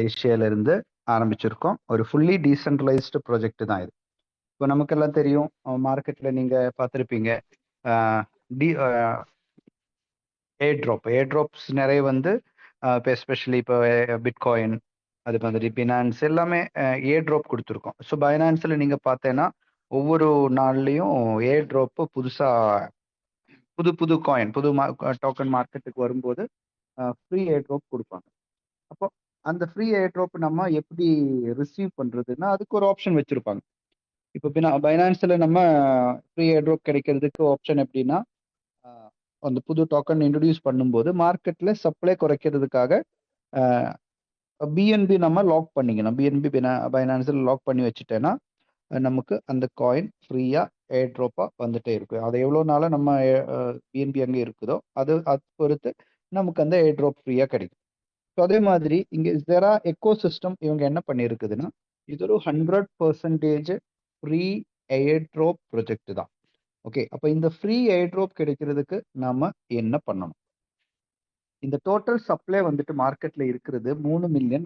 ஏஷியால இருந்து ஆரம்பிச்சிருக்கோம். ஒரு ஃபுல்லி டீசென்ட்ரலைஸ்டு ப்ராஜெக்ட் தான் இது. இப்போ நமக்கெல்லாம் தெரியும், மார்க்கெட்ல நீங்க பார்த்துருப்பீங்க, ஏர்ட்ராப்ஸ் நிறைய வந்து இப்போ எஸ்பெஷலி இப்போ பிட்காயின், அது மாதிரி பினான்ஸ் எல்லாமே ஏர்ட்ராப் கொடுத்துருக்கோம். ஸோ பைனான்ஸில் நீங்கள் பார்த்தேன்னா ஒவ்வொரு நாள்லையும் ஏர்ட்ராப்பு புதுசாக புது புது காயின் புது டோக்கன் மார்க்கெட்டுக்கு வரும்போது ஃப்ரீ ஏர்ட்ராப் கொடுப்பாங்க. அப்போ அந்த ஃப்ரீ ஏர்ட்ராப் நம்ம எப்படி ரிசீவ் பண்றதுன்னா அதுக்கு ஒரு ஆப்ஷன் வச்சிருப்பாங்க. இப்போ பைனான்ஸ்ல நம்ம ஃப்ரீ ஏர்ட்ராப் கிடைக்கிறதுக்கு ஆப்ஷன் எப்படின்னா, அந்த புது டோக்கன் இன்ட்ரடியூஸ் பண்ணும்போது மார்க்கெட்ல சப்ளை குறைக்கிறதுக்காக பிஎன்பி நம்ம லாக் பண்ணிக்கணும். பிஎன்பி பைனான்ஸில் லாக் பண்ணி வச்சுட்டேன்னா நமக்கு அந்த காயின் ஃப்ரீயா ஏர்ட்ராப்பா வந்துட்டே இருக்கும். அது எவ்வளோ நாளாக நம்ம பிஎன்பி அங்கே இருக்குதோ அது பொறுத்து நமக்கு அந்த ஏர்ட்ராப் ஃப்ரீயா கிடைக்கும். ஸோ அதே மாதிரி இங்கே ஜெரா எக்கோ சிஸ்டம் இவங்க என்ன பண்ணியிருக்குதுன்னா, இது ஒரு 100% ஃப்ரீ ஏர்ட்ராப் ப்ரொஜெக்ட் தான். ஓகே, அப்போ இந்த ஃப்ரீ ஏர்ட்ராப் கிடைக்கிறதுக்கு நாம என்ன பண்ணணும்? இந்த டோட்டல் சப்ளை வந்துட்டு மார்க்கெட்ல இருக்கிறது 3 மில்லியன்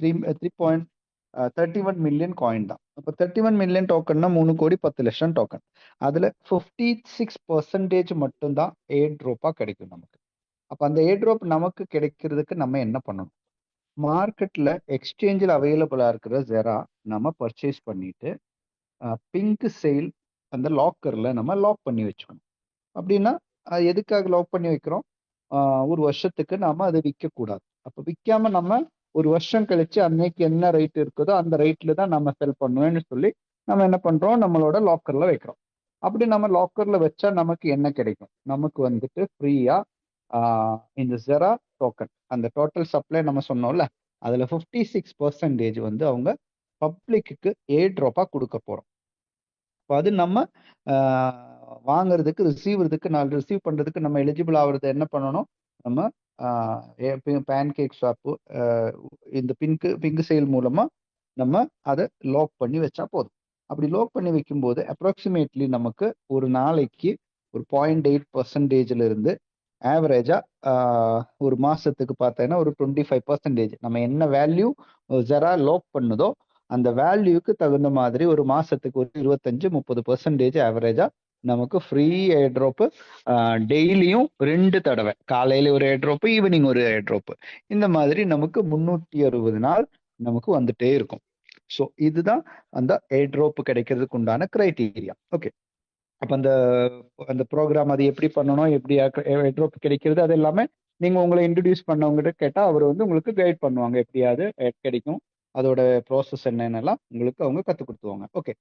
3.31 மில்லியன் காயின் தான். அப்போ 31 மில்லியன் டோக்கன்னா 3,10,00,000 டோக்கன். அதுல 56% மட்டும்தான் ஏர்ட்ராப்பா கிடைக்கும் நமக்கு. அப்போ அந்த ஏர்ட்ராப் நமக்கு கிடைக்கிறதுக்கு நம்ம என்ன பண்ணணும்? மார்க்கெட்ல எக்ஸ்சேஞ்சில் அவைலபிளா இருக்கிற ஜெரா நம்ம பர்ச்சேஸ் பண்ணிட்டு பிங்க் சேல் அந்த லாக்கர்ல நம்ம லாக் பண்ணி வச்சுக்கணும். அப்படின்னா எதுக்காக லாக் பண்ணி வைக்கிறோம்? ஒரு வருஷத்துக்கு நாம அதை விற்க கூடாது. அப்போ விற்காம நம்ம ஒரு வருஷம் கழிச்சு அன்னைக்கு என்ன ரேட் இருக்குதோ அந்த ரேட்ல தான் நம்ம செல் பண்ணுவேன்னு சொல்லி நம்ம என்ன பண்றோம், நம்மளோட லாக்கர்ல வைக்கிறோம். அப்படி நம்ம லாக்கர்ல வச்சா நமக்கு என்ன கிடைக்கும்? நமக்கு வந்துட்டு ஃப்ரீயா இந்த ஜெரா டோக்கன் அந்த டோட்டல் சப்ளை நம்ம சொன்னோம்ல, அதுல 56% வந்து அவங்க பப்ளிக்கு ஏர்ட்ராப்பா கொடுக்க போறோம். இப்போ அது நம்ம வாங்குறதுக்கு ரிசீவ் பண்றதுக்கு நம்ம எலிஜிபிள் ஆகுறது என்ன பண்ணணும்? நம்ம பேன்கேக் ஸ்வாப்பு இந்த பிங்க் சேல் மூலமா நம்ம அதை லாக் பண்ணி வச்சா போதும். அப்படி லாக் பண்ணி வைக்கும்போது அப்ராக்சிமேட்லி நமக்கு ஒரு நாளைக்கு ஒரு 0.8% இருந்து ஆவரேஜா ஒரு மாசத்துக்கு பார்த்தேன்னா ஒரு 25% நம்ம என்ன வேல்யூ ஜெரா லாக் பண்ணுதோ அந்த வேல்யூக்கு தகுந்த மாதிரி ஒரு மாசத்துக்கு ஒரு 25-30% ஆவரேஜா நமக்கு ஃப்ரீ ஏர்ட்ராப் டெய்லியும் 2 தடவை, காலையில ஒரு ஏர்ட்ராப், ஈவினிங் ஒரு ஏர்ட்ராப், இந்த மாதிரி நமக்கு 360 நாள் நமக்கு வந்துட்டே இருக்கும். ஸோ இதுதான் அந்த ஏர்ட்ராப் கிடைக்கிறதுக்கு உண்டான கிரைட்டீரியா. ஓகே, அப்ப அந்த ப்ரோக்ராம் அது எப்படி பண்ணணும், எப்படி ஏர்ட்ராப் கிடைக்கிறது, அது எல்லாமே நீங்க உங்களை இன்ட்ரடியூஸ் பண்ணவங்ககிட்ட கேட்டா அவர் வந்து உங்களுக்கு கைட் பண்ணுவாங்க. எப்படியாவது கிடைக்கும், அதோட ப்ராசஸ் என்னென்னலாம் உங்களுக்கு அவங்க கற்றுக் கொடுத்துருவாங்க. ஓகே,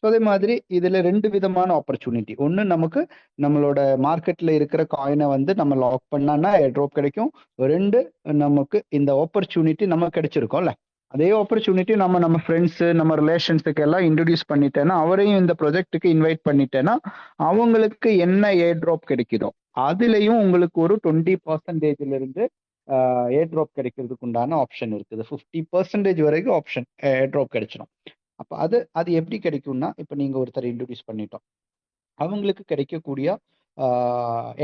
ஸோ அதே மாதிரி இதுல 2 விதமான ஆப்பர்ச்சுனிட்டி. ஒன்று, நமக்கு நம்மளோட மார்க்கெட்ல இருக்கிற காயினை வந்து நம்ம லாக் பண்ணான்னா ஏர்ட்ராப் கிடைக்கும். 2, நமக்கு இந்த ஆப்பர்ச்சுனிட்டி நம்ம கிடைச்சிருக்கோம்ல, அதே ஆப்பர்ச்சுனிட்டி நம்ம ஃப்ரெண்ட்ஸ் நம்ம ரிலேஷன்ஸுக்கு எல்லாம் இன்ட்ரடியூஸ் பண்ணிட்டேன்னா, அவரையும் இந்த ப்ரொஜெக்டுக்கு இன்வைட் பண்ணிட்டேன்னா அவங்களுக்கு என்ன ஏர்ட்ராப் கிடைக்குதோ அதுலயும் உங்களுக்கு ஒரு 20% இருந்து ஏர்ட்ராப் கிடைக்கிறதுக்கு உண்டான ஆப்ஷன் இருக்குது. 50% வரைக்கும் ஆப்ஷன் ஏர்ட்ராப் கிடைச்சிடும். அப்ப அது எப்படி கிடைக்கும்னா, இப்ப நீங்க ஒருத்தர் இன்ட்ரடியூஸ் பண்ணிட்டோம், அவங்களுக்கு கிடைக்கக்கூடிய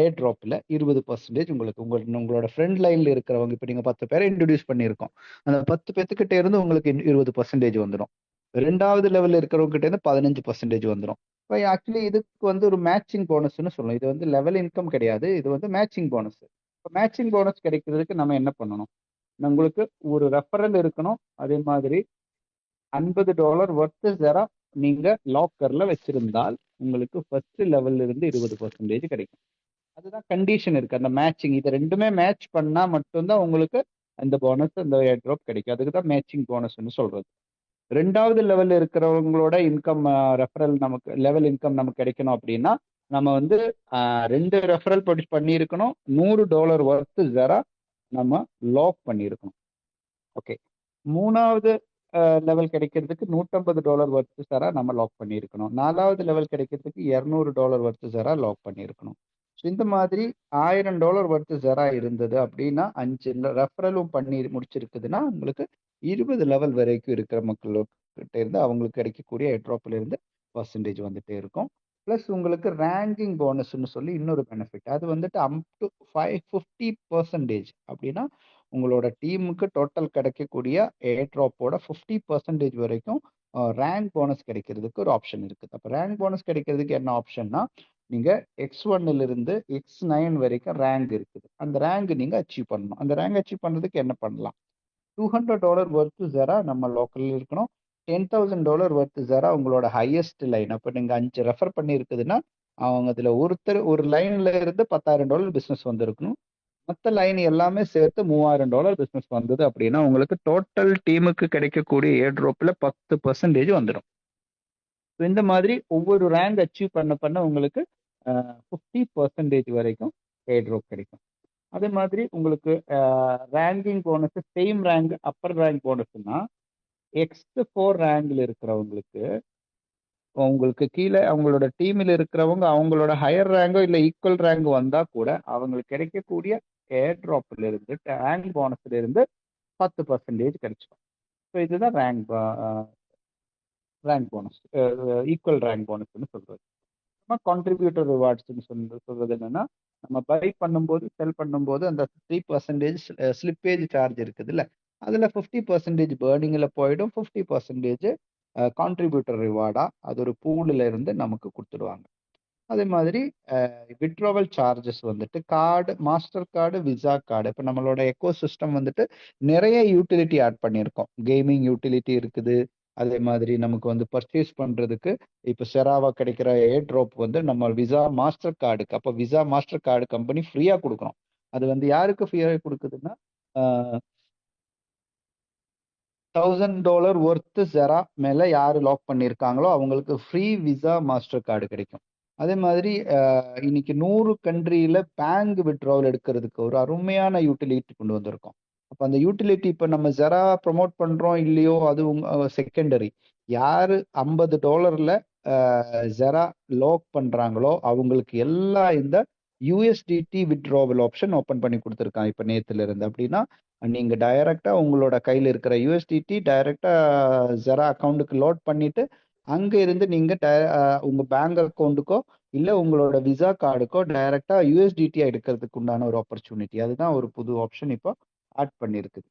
ஏர்ட்ராப்ல 20% உங்களுக்கு உங்களோட ஃப்ரெண்ட் லைன்ல இருக்கிறவங்க, இப்ப நீங்க 10 பேரை இன்ட்ரடியூஸ் பண்ணியிருக்கோம், அந்த 10 பேத்துக்கிட்ட இருந்து உங்களுக்கு 20% வந்துடும். 2வது லெவல்ல இருக்கிறவங்க கிட்ட இருந்து 15% வந்துடும். இப்போ ஆக்சுவலி இதுக்கு வந்து ஒரு மேட்சிங் போனஸ்ன்னு சொல்லணும். இது வந்து லெவல் இன்கம் கிடையாது, இது வந்து மேட்சிங் போனஸ். இப்போ மேட்சிங் போனஸ் கிடைக்கிறதுக்கு நம்ம என்ன பண்ணணும்? உங்களுக்கு ஒரு ரெஃபரல் இருக்கணும். அதே மாதிரி $50 ஒர்த்து ஜெரா நீங்க லாக்கர்ல வச்சிருந்தால் உங்களுக்கு ஃபர்ஸ்ட் லெவல்ல இருந்து 20% கிடைக்கும். அதுதான் கண்டிஷன் இருக்கு, அந்த மேட்சிங். இது ரெண்டுமே மேட்ச் பண்ணா மட்டும்தான் உங்களுக்கு அந்த போனஸ், அந்த ஏர்ட்ராப் கிடைக்கும். அதுக்கு தான் மேட்சிங் போனஸ்ன்னு சொல்றது. 2வது லெவல்ல இருக்கிறவங்களோட இன்கம் ரெஃபரல் நமக்கு லெவல் இன்கம் நமக்கு கிடைக்கணும் அப்படின்னா நம்ம வந்து 2 ரெஃபரல் பண்ணியிருக்கணும், $100 ஒர்த்து ஜெரா நம்ம லாக் பண்ணியிருக்கணும். ஓகே, 3வது லெவல் கிடைக்கிறதுக்கு $150 ஒர்த்து ஜெரா நம்ம லாக் பண்ணியிருக்கணும். 4வது லெவல் கிடைக்கிறதுக்கு $200 ஒர்த்து ஜெரா லாக் பண்ணியிருக்கணும். ஸோ இந்த மாதிரி $1000 ஒர்த்து ஜெரா இருந்தது அப்படின்னா 5 ரெஃபரலும் பண்ணி முடிச்சிருக்குதுன்னா உங்களுக்கு 20 லெவல் வரைக்கும் இருக்கிற மக்கள்கிட்ட இருந்து அவங்களுக்கு கிடைக்கக்கூடிய ஏர்ட்ராப்ல இருந்து பர்சன்டேஜ் வந்துட்டே இருக்கும். ப்ளஸ் உங்களுக்கு ரேங்கிங் போனஸ்ன்னு சொல்லி இன்னொரு பெனிஃபிட், அது வந்துட்டு அப் டு 50% அப்படின்னா உங்களோட டீமுக்கு டோட்டல் கிடைக்கக்கூடிய ஏர் ட்ராப்போட 50% வரைக்கும் ரேங்க் போனஸ் கிடைக்கிறதுக்கு ஒரு ஆப்ஷன் இருக்குது. அப்போ ரேங்க் போனஸ் கிடைக்கிறதுக்கு என்ன ஆப்ஷன்னா, நீங்க X1 இருந்து X9 வரைக்கும் ரேங்க் இருக்குது. அந்த ரேங்க் நீங்க அச்சீவ் பண்ணணும். அந்த ரேங்க் அச்சீவ் பண்றதுக்கு என்ன பண்ணலாம்? $200 ஒர்த் ஜெரா நம்ம லோக்கல்ல இருக்கணும். $10,000 ஒர்த் ஜெரா உங்களோட ஹையஸ்ட் லைன். அப்போ நீங்க 5 ரெஃபர் பண்ணி இருக்குதுன்னா, அவங்க அதுல ஒருத்தர் ஒரு லைன்ல இருந்து $10,000 பிசினஸ் வந்திருக்கணும். மற்ற லைன் எல்லாமே சேர்த்து $3,000 பிசினஸ் வந்தது அப்படின்னா உங்களுக்கு டோட்டல் டீமுக்கு கிடைக்கக்கூடிய ஏர் ட்ராப்ல 10% வந்துடும். இந்த மாதிரி ஒவ்வொரு ரேங்க் அச்சீவ் பண்ண உங்களுக்கு 50% வரைக்கும் ஏர் ட்ராப் கிடைக்கும். அதே மாதிரி உங்களுக்கு ranking bonus, same rank upper rank போனஸ்னா X4 ரேங்க்ல இருக்கிறவங்களுக்கு, உங்களுக்கு கீழே அவங்களோட டீமில் இருக்கிறவங்க அவங்களோட ஹையர் ரேங்கோ இல்லை ஈக்குவல் ரேங்க் வந்தா கூட அவங்களுக்கு கிடைக்கக்கூடிய ஏர் ட்ராப்ல இருந்து ரேங்க் போனஸ்ல இருந்து 10% கிடைச்சிடும். ஸோ இதுதான் ரேங்க் போனஸ், ஈக்குவல் ரேங்க் போனஸ்ன்னு சொல்றது. கான்ட்ரிபியூட்டர் ரிவார்ட்ஸ்ன்னு சொல்றது என்னன்னா, நம்ம பை பண்ணும்போது செல் பண்ணும்போது அந்த 3% ஸ்லிப்பேஜ் சார்ஜ் இருக்குதுல்ல, அதுல 50% பேர்னிங்ல போயிடும், 50% கான்ட்ரிபியூட்டர் ரிவார்டா அது ஒரு பூல்ல இருந்து நமக்கு கொடுத்துடுவாங்க. அதே மாதிரி விட்ரோவல் சார்ஜஸ் வந்துட்டு card, master card, visa card. இப்போ நம்மளோட எக்கோ சிஸ்டம் வந்துட்டு நிறைய யூட்டிலிட்டி ஆட் பண்ணியிருக்கோம். கேமிங் யூட்டிலிட்டி இருக்குது. அதே மாதிரி நமக்கு வந்து பர்ச்சேஸ் பண்றதுக்கு இப்போ செராவா கிடைக்கிற ஏர் ட்ராப் வந்து நம்ம விசா மாஸ்டர் கார்டுக்கு, அப்போ விசா மாஸ்டர் கார்டு கம்பெனி ஃப்ரீயா கொடுக்குறோம். அது வந்து யாருக்கு ஃப்ரீயா கொடுக்குதுன்னா, $1,000 ஒர்த் ஜெரா மேல யாரு லாக் பண்ணியிருக்காங்களோ அவங்களுக்கு ஃப்ரீ விசா மாஸ்டர் கார்டு கிடைக்கும். அதே மாதிரி இன்னைக்கு 100 கண்ட்ரியில பேங்க் விட்ராவல் எடுக்கிறதுக்கு ஒரு அருமையான யூட்டிலிட்டி கொண்டு வந்திருக்கோம். அப்போ அந்த யூட்டிலிட்டி இப்போ நம்ம ஜெரா ப்ரொமோட் பண்றோம் இல்லையோ அது செகண்டரி. யாரு $50 ஜெரா லாக் பண்றாங்களோ அவங்களுக்கு எல்லா இந்த USDT விட்ராவல் ஆப்ஷன் ஓப்பன் பண்ணி கொடுத்துருக்கான் இப்போ நேத்துல இருந்து. அப்படின்னா நீங்க டைரக்டா உங்களோட கையில இருக்கிற USDT டைரக்டா ஜெரா அக்கௌண்ட்டுக்கு லோட் பண்ணிட்டு அங்க இருந்து நீங்க உங்க பேங்க் அக்கௌண்ட்டுக்கோ இல்ல உங்களோட விசா கார்டுக்கோ டைரக்டா USDT எடுக்கிறதுக்கு உண்டான ஒரு ஆப்பர்ச்சுனிட்டி. அதுதான் ஒரு புது ஆப்ஷன் இப்போ ஆட் பண்ணிருக்குது.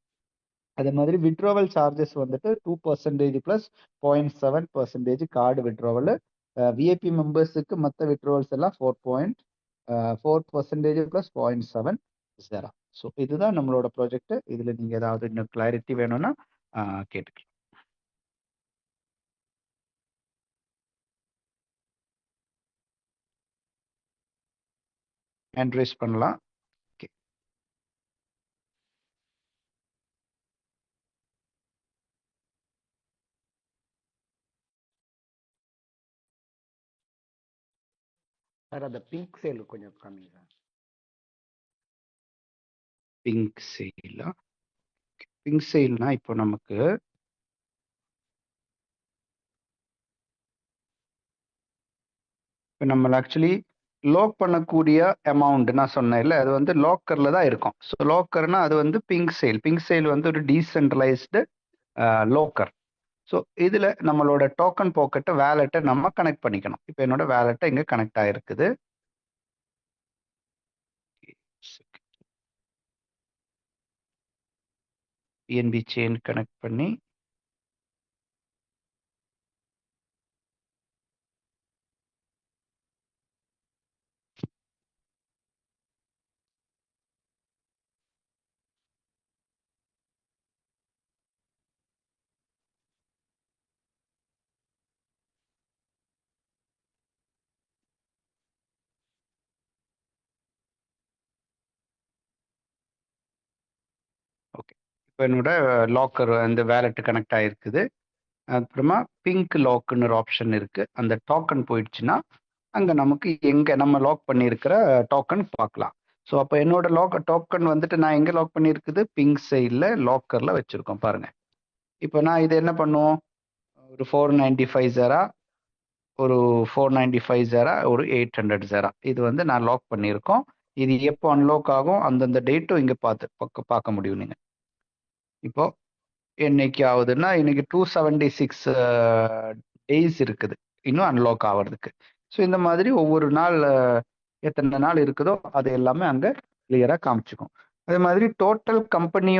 அதே மாதிரி விட்ரோவல் சார்ஜஸ் வந்துட்டு 2% பிளஸ் 0.7% கார்டு விட்ரோவல். விஐபி மெம்பர்ஸுக்கு மற்ற விட்ரோவல்ஸ் எல்லாம் 4% பிளஸ் 0.7 ஜெரா. ஸோ இதுதான் நம்மளோட ப்ராஜெக்ட். இதுல நீங்க ஏதாவது இன்னும் கிளாரிட்டி வேணும்னா கேட்டுக்கலாம். ஹேண்ட் ரைஸ் பண்ணலாம். ஓகே, சார் அந்த பிங்க் சேல் கொஞ்சம் காமிங்க. பிங்க் சேலா? பிங்க் சேல்னா இப்போ நமக்கு இப்போ நம்ம ஆக்சுவலி லாக் பண்ணக்கூடிய அமௌண்ட் நான் சொன்னேன்ல, அது வந்து லாக்கர்ல தான் இருக்கும். ஸோ லாக்கர்னா அது வந்து பிங்க் சேல். பிங்க் சேல் வந்து ஒரு டீசென்ட்ரலைஸ்டு லாக்கர். ஸோ இதுல நம்மளோட டோக்கன் பாக்கெட்டை வேலெட்டை நம்ம கனெக்ட் பண்ணிக்கணும். இப்போ என்னோட வேலெட்டை இங்க கனெக்ட் ஆயிருக்குது. பிஎன்பி செயின் கனெக்ட் பண்ணி ஓகே. இப்போ என்னோட லாக்கர் அந்த வேலெட் கனெக்ட் ஆயிருக்குது. அப்புறமா பிங்க் லாக்னு ஒரு ஆப்ஷன் இருக்கு. அந்த டோக்கன் போயிடுச்சுன்னா அங்க நமக்கு எங்க நம்ம லாக் பண்ணியிருக்கிற டோக்கன் பார்க்கலாம். ஸோ அப்போ என்னோட டோக்கன் வந்துட்டு நான் எங்க லாக் பண்ணியிருக்குது, பிங்க் சைடில் லாக்கர்ல வச்சிருக்கோம் பாருங்க. இப்போ நான் இது என்ன பண்ணுவோம், ஒரு 495 ஜெரா, ஒரு 495 ஜெரா, ஒரு 800 ஜெரா, இது வந்து நான் லாக் பண்ணியிருக்கோம். இது எப்போ அன்லாக் ஆகும் அந்தந்த டேட்டும் இங்க பார்க்க முடியும் நீங்க. இப்போ என்னைக்கு ஆகுதுன்னா இன்னைக்கு 276 டேஸ் இருக்குது இன்னும் அன்லாக் ஆகிறதுக்கு. ஸோ இந்த மாதிரி ஒவ்வொரு நாள் எத்தனை நாள் இருக்குதோ அது எல்லாமே அங்கே கிளியராக காமிச்சுக்கும். அதே மாதிரி டோட்டல் கம்பெனி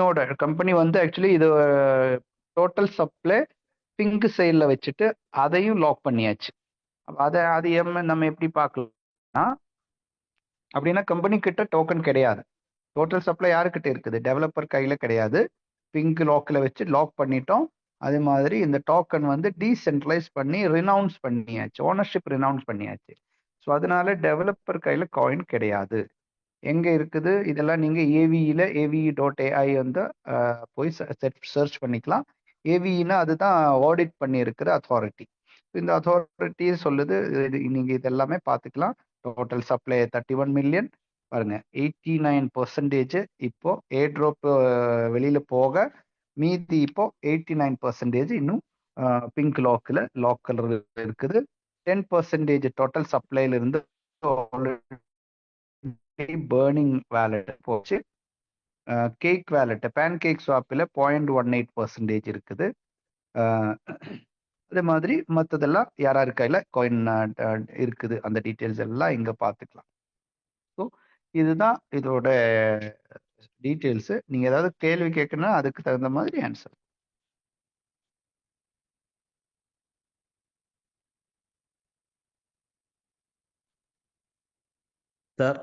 வந்து ஆக்சுவலி இது டோட்டல் சப்ளை பிங்க் சைடில் வச்சுட்டு அதையும் லாக் பண்ணியாச்சு. அதை அது நம்ம எப்படி பார்க்கலாம்னா, அப்படின்னா கம்பெனி கிட்ட டோக்கன் கிடையாது. டோட்டல் சப்ளை யாருக்கிட்ட இருக்குது? டெவலப்பர் கையில கிடையாது. பிங்க் லாக்கில் வச்சு லாக் பண்ணிட்டோம். அதே மாதிரி இந்த டோக்கன் வந்து டீசென்ட்ரலைஸ் பண்ணி ரினவுன்ஸ் பண்ணியாச்சு, ஓனர்ஷிப் ரினவுன்ஸ் பண்ணியாச்சு. ஸோ அதனால டெவலப்பர் கையில காயின் கிடையாது. எங்க இருக்குது இதெல்லாம்? நீங்க ஏவிஇல AVE.ai வந்து போய் சர்ச் பண்ணிக்கலாம். ஏவிஇனா அதுதான் ஆடிட் பண்ணி இருக்கிற அத்தாரிட்டி. இந்த அத்தாரிட்டி சொல்லுது, நீங்க இதெல்லாமே பார்த்துக்கலாம். டோட்டல் சப்ளை 31 மில்லியன் பாருங்க, 89% இப்போ ஏர்ட்ராப் வெளியில போக, மீதி இப்போ 89% இன்னும் பிங்க் லாக் கலர் இருக்குது. 10% டோட்டல் சப்ளைல இருந்து பேர்னிங் வேலெட் போச்சு. கேக் வேலெட் பேன் கேக் ஸ்வாப்பில் 0.18% இருக்குது. அதே மாதிரி மற்றதெல்லாம் யார் கையில் காயின் இருக்குது, அந்த டீட்டெயில்ஸ் எல்லாம் இங்கே பார்த்துக்கலாம். ஸோ இதுதான் இதோட டீட்டெயில்ஸு. நீங்கள் ஏதாவது கேள்வி கேட்கணும்னா அதுக்கு தகுந்த மாதிரி ஆன்சர். சார்,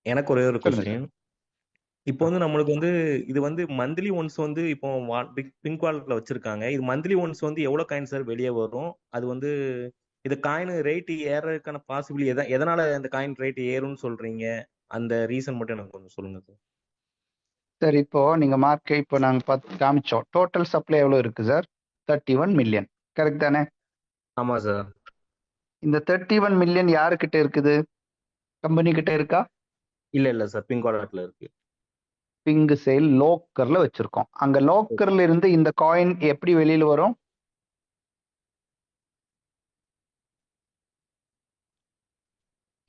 எனக்கு ஒரே ஒரு சொல்லுங்க சார். கொஸ்டின். இப்போ வந்து நம்மளுக்கு வந்து இது வந்து மந்த்லி ஒன்ஸ் வந்து இப்போ பிங்க் வாலெட்ல வச்சிருக்காங்க. இது மந்த்லி ஒன்ஸ் வந்து எவ்வளவு காயின் சார் வெளியே வரும்? அது வந்து இது காயின் ரேட் ஏறதுக்கான பாசிபிலிட்டி எதனால அந்த காயின் ரேட் ஏறும்னு சொல்றீங்க? அந்த ரீசன் மட்டும் எனக்கு கொஞ்சம் சொல்லுங்க சார். சார் இப்போ நீங்க இப்போ நாங்கள் பார்த்து காமிச்சோம். டோட்டல் சப்ளை எவ்வளோ இருக்கு சார்? 31 மில்லியன். கரெக்ட் தானே? ஆமா சார். இந்த 31 மில்லியன் யாருக்கிட்ட இருக்குது? கம்பெனி கிட்ட இருக்கா? இல்ல சார், பிங்க் வாலெட்ல இருக்கு. பிங்க் சேல் லோக்கர்ல வச்சிருக்கோம். அங்க லோக்கர்ல இருந்து இந்த காயின் எப்படி வெளியில வரும்?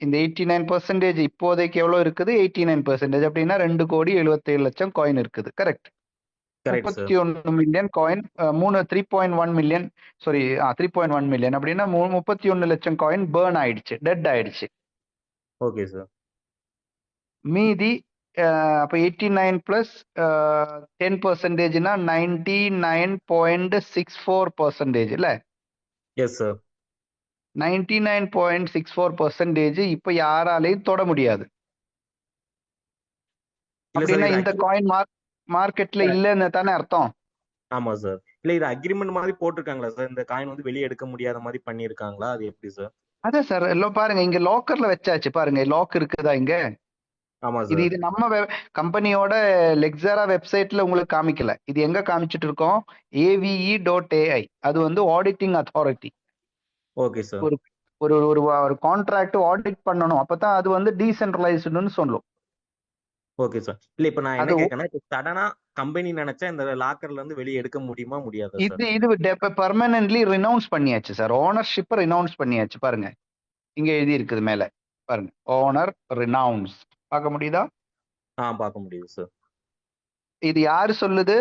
இந்த 89% இப்போதைக்கு எவ்வளவு இருக்குது? 89% அப்படின்னா 2,77,00,000 காயின் இருக்குது. Correct. Correct sir. 31 million coin 3.1 million, sorry 3.1 million அப்படின்னா 31 லட்சம் காயின் பேர்ன் ஆயிடுச்சு, டெட் ஆயிடுச்சு. Okay sir. மீதி அப்போ 89 பிளஸ் 10%னா 99.64% இல்ல? Yes sir. 99.64% இப்ப யாராலையும் தொட முடியாது. இல்ல சார், அப்படின்னா இது இந்த காயின் மார்க்கெட்ல இல்லைன்னு தானே அர்த்தம்? ஆமா சார். இல்ல இது அக்ரிமெண்ட் மாதிரி போட்டிருக்காங்களா சார்? இந்த காயின் வந்து வெளியே எடுக்க முடியாத மாதிரி பண்ணிருக்காங்களா? அது எப்படி சார்? அதான் சார், எல்லாம் பாருங்க, இங்க லாக்கர்ல வச்சாச்சு பாருங்க. லாக் இருக்குதா இங்க? ஆமா இது சார். இது நம்ம கம்பெனியோட லெக்ஸரா வெப்சைட்ல உங்களுக்கு காமிக்கல. இது எங்க காமிச்சிட்டு இருக்கோம்? AVE.ai. அது வந்து ஆடிட்டிங் அத்தாரிட்டி. Okay sir. ஒரு ஒரு ஒரு கான்ட்ராக்ட் ஆடிட் பண்ணணும், அப்பதான் அது வந்து டீசென்ட்ரலைஸ்டுன்னு சொல்லும். Okay sir. இல்ல இப்ப நான் என்ன அது கேட்கறேன்னா, இப்ப சடனா கம்பெனி நினைச்சா இந்த லாக்கர்ல இருந்து வெளியே எடுக்க முடியுமா முடியாதா சார்? இது பெர்மனன்ட்லி ரினவுன்ஸ் பண்ணியாச்சு சார். ஓனர்ஷிப் ரினவுன்ஸ் பண்ணியாச்சு. பாருங்க, இங்க எழுதி இருக்குது மேல பாருங்க, ஓனர் ரினவுன்ஸ். பார்க்க முடியுதா? பார்க்க முடியுது சார். இது யாரு சொல்லுது?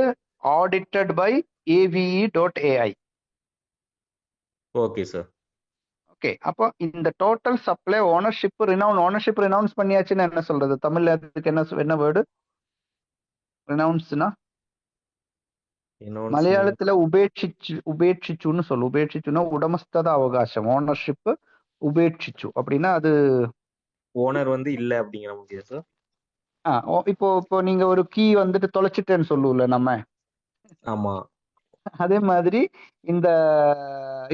Audited by AVE.ai. Okay sir. Okay, அப்போ இந்த டோட்டல் சப்ளை ஓனர்ஷிப் ரினவுன்ஸ் பண்ணியாச்சுன்னு என்ன சொல்றது தமிழ்ல? அதுக்கு என்ன வேர்டு? ரினவுன்ஸ்னா இன்னொன்னு மலையாளத்துல உபேட்சிச்சுன்னு சொல்லு. உபேட்சிச்சுன்னா உடமஸ்தத அவகாசம். ஓனர்ஷிப் உபேட்சிச்சு அப்படின்னா அது ஓனர் வந்து இல்ல அப்படிங்கிற முடியாது சார். இப்போ இப்போ நீங்க ஒரு கீ வந்துட்டு தொலைச்சிட்டேன்னு சொல்லுவோம்ல நம்ம. ஆமா. அதே மாதிரி இந்த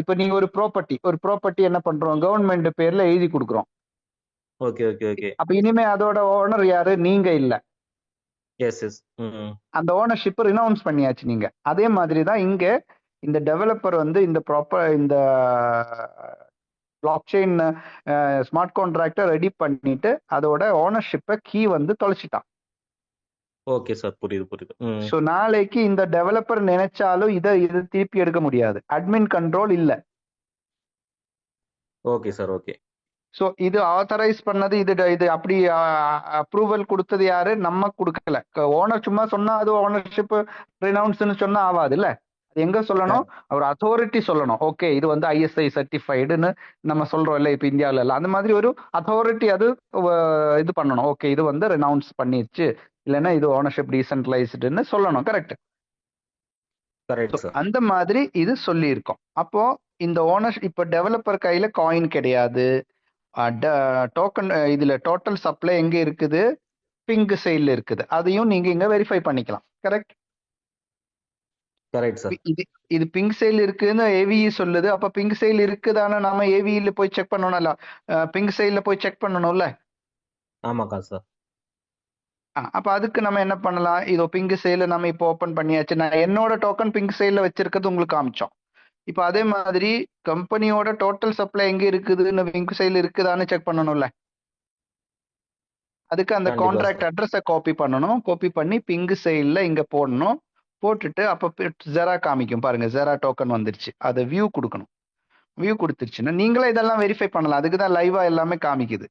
இப்ப நீங்க ஒரு ப்ராப்பர்ட்டி என்ன பண்றோம்? கவர்மெண்ட் பேர்ல எழுதி கொடுக்குறோம். Okay okay okay. அப்ப இனிமே அதோட ஓனர் யாரு? நீங்க இல்ல. Yes yes. அந்த ஓனர்ஷிப் ரினவுன்ஸ் பண்ணியாச்சு நீங்க. அதே மாதிரி தான் இங்க இந்த டெவலப்பர் வந்து இந்த பிளாக் செயின் ஸ்மார்ட் கான்ட்ராக்டை ரெடி பண்ணிட்டு அதோட ஓனர்ஷிப்பை கீ வந்து தொலைச்சிட்டான். ஓகே சார், புரியுது புரியுது. ஸோ நாளைக்கு இந்த டெவலப்பர் நினைச்சாலும் இதை திருப்பி எடுக்க முடியாது. அட்மின் கண்ட்ரோல் இல்ல. Okay sir. ஓகே. ஸோ இது ஆத்தரைஸ் பண்ணது, இது அப்படி அப்ரூவல் கொடுத்தது யாரு? நம்ம கொடுக்கல. ஓனர் சும்மா சொன்னா அது ஓனர்ஷிப் ரினவுன்ஸ்னு சொன்னா ஆகாது இல்ல. அது எங்க சொல்லணும்? ஒரு அத்தாரிட்டி சொல்லணும். ஓகே, இது வந்து ISI சர்டிஃபைடுன்னு நம்ம சொல்றோம் இல்ல, இப்ப இந்தியாவில எல்லாம் அந்த மாதிரி ஒரு அத்தாரிட்டி அது இது பண்ணணும். ஓகே, இது வந்து ரினவுன்ஸ் பண்ணிருச்சு, இல்லைன்னா இது ஓனர்ஷிப் டீசென்ட்ரலைஸ்டுன்னு சொல்லணும். கரெக்ட்? Correct sir. அந்த மாதிரி இது சொல்லியிருக்கோம். அப்போ இந்த ஓனர் இப்ப டெவலப்பர் கையில காயின் கிடையாது. டோக்கன் இதுல டோட்டல் சப்ளை எங்க இருக்குது? பிங்க் சைட்ல இருக்குது. அதையும் நீங்க இங்க வெரிஃபை பண்ணிக்கலாம். கரெக்ட்? Correct sir. இது இது பிங்க் சைல் இருக்குன்னு ஏவிஇ சொல்லுது. அப்ப பிங்க் சைல் இருக்குதான்னு நாம ஏவிஇல போய் செக் பண்ணணும்ல. பிங்க் சைல்ல போய் செக் பண்ணணும்ல. ஆமாக்கா சார். அப்ப அதுக்கு நம்ம என்ன பண்ணலாம்? இதோ பிங்க் சைல நம்ம இப்போ ஓபன் பண்ணியாச்சு. நான் என்னோட டோக்கன் பிங்க் சைல்ல வச்சிருக்கிறது உங்களுக்கு காமிச்சோம். இப்ப அதே மாதிரி கம்பெனியோட டோட்டல் சப்ளை எங்க இருக்குதுன்னு பிங்க் சைல் இருக்குதான்னு செக் பண்ணணும்ல. அதுக்கு அந்த கண்டிப்பா கான்ட்ராக்ட் சார். அட்ரஸை காப்பி பண்ணணும். காப்பி பண்ணி பிங்க் சைடில் இங்க போடணும். போட்டுட்டு அப்ப ஜெரா காமிக்கும் பாருங்க, ஜெரா டோக்கன் வந்துருச்சு. அதை வியூ கொடுக்கணும். வியூ கொடுத்துருச்சுன்னா நீங்களே இதெல்லாம் வெரிஃபை பண்ணலாம். அதுக்கு தான் லைவா எல்லாமே காமிக்குது.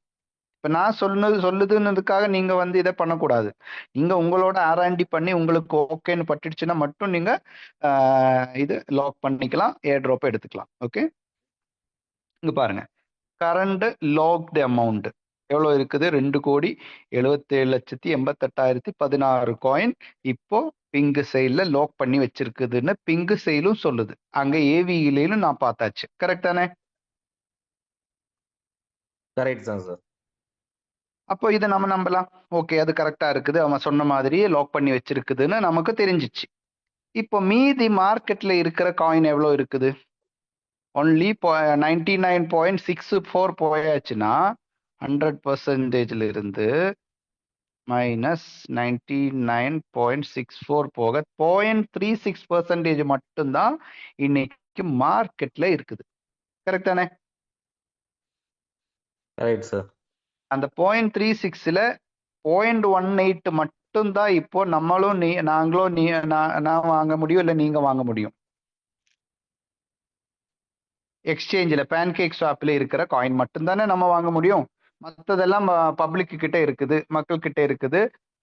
இப்ப நான் சொல்லுதுன்னதுக்காக நீங்க வந்து இதை பண்ணக்கூடாது. நீங்க உங்களோட ஆராய்ச்சி பண்ணி உங்களுக்கு ஓகேன்னு பட்டுடுச்சுன்னா மட்டும் நீங்க இது லாக் பண்ணிக்கலாம், ஏர் ட்ராப் எடுத்துக்கலாம். ஓகே, இங்க பாருங்க, கரண்ட் லாக்டு அமௌண்ட் எவ்வளவு இருக்குது? 2,77,88,016 காயின் இப்போ பிங்க் சைட்ல லாக் பண்ணி வச்சிருக்குதுன்னு பிங்க் சைலும் சொல்லுது. அங்க ஏவியிலும் நான் பார்த்தாச்சு. கரெக்ட் தானே? கரெக்ட் தான் சார். அப்போ இதை நம்ம நம்பலாம். ஓகே, அது கரெக்டா இருக்குது, அவன் சொன்ன மாதிரியே லாக் பண்ணி வச்சிருக்குதுன்னு நமக்கு தெரிஞ்சிச்சு. இப்போ மீதி மார்க்கெட்ல இருக்கிற காயின் எவ்வளவு இருக்குது? ஒன்லி 99.64 போயாச்சுன்னா 100%ல இருந்து மைனஸ் 99.64 போக 0.36% மட்டும்தான் இன்னைக்கு மார்க்கெட்ல இருக்குது. கரெக்ட் தானே? Correct sir. அந்த 0.36ல 0.18 மட்டும்தான் இப்போ நம்மளும் நாங்களும் நான் வாங்க முடியும், இல்லை நீங்க வாங்க முடியும். எக்ஸ்சேஞ்சில் பேன்கேக் ஸ்வாப்ல இருக்கிற காயின் மட்டும்தானே நம்ம வாங்க முடியும். மற்றதெல்லாம் பப்ளிக் கிட்ட இருக்குது, மக்கள் கிட்ட இருக்குது,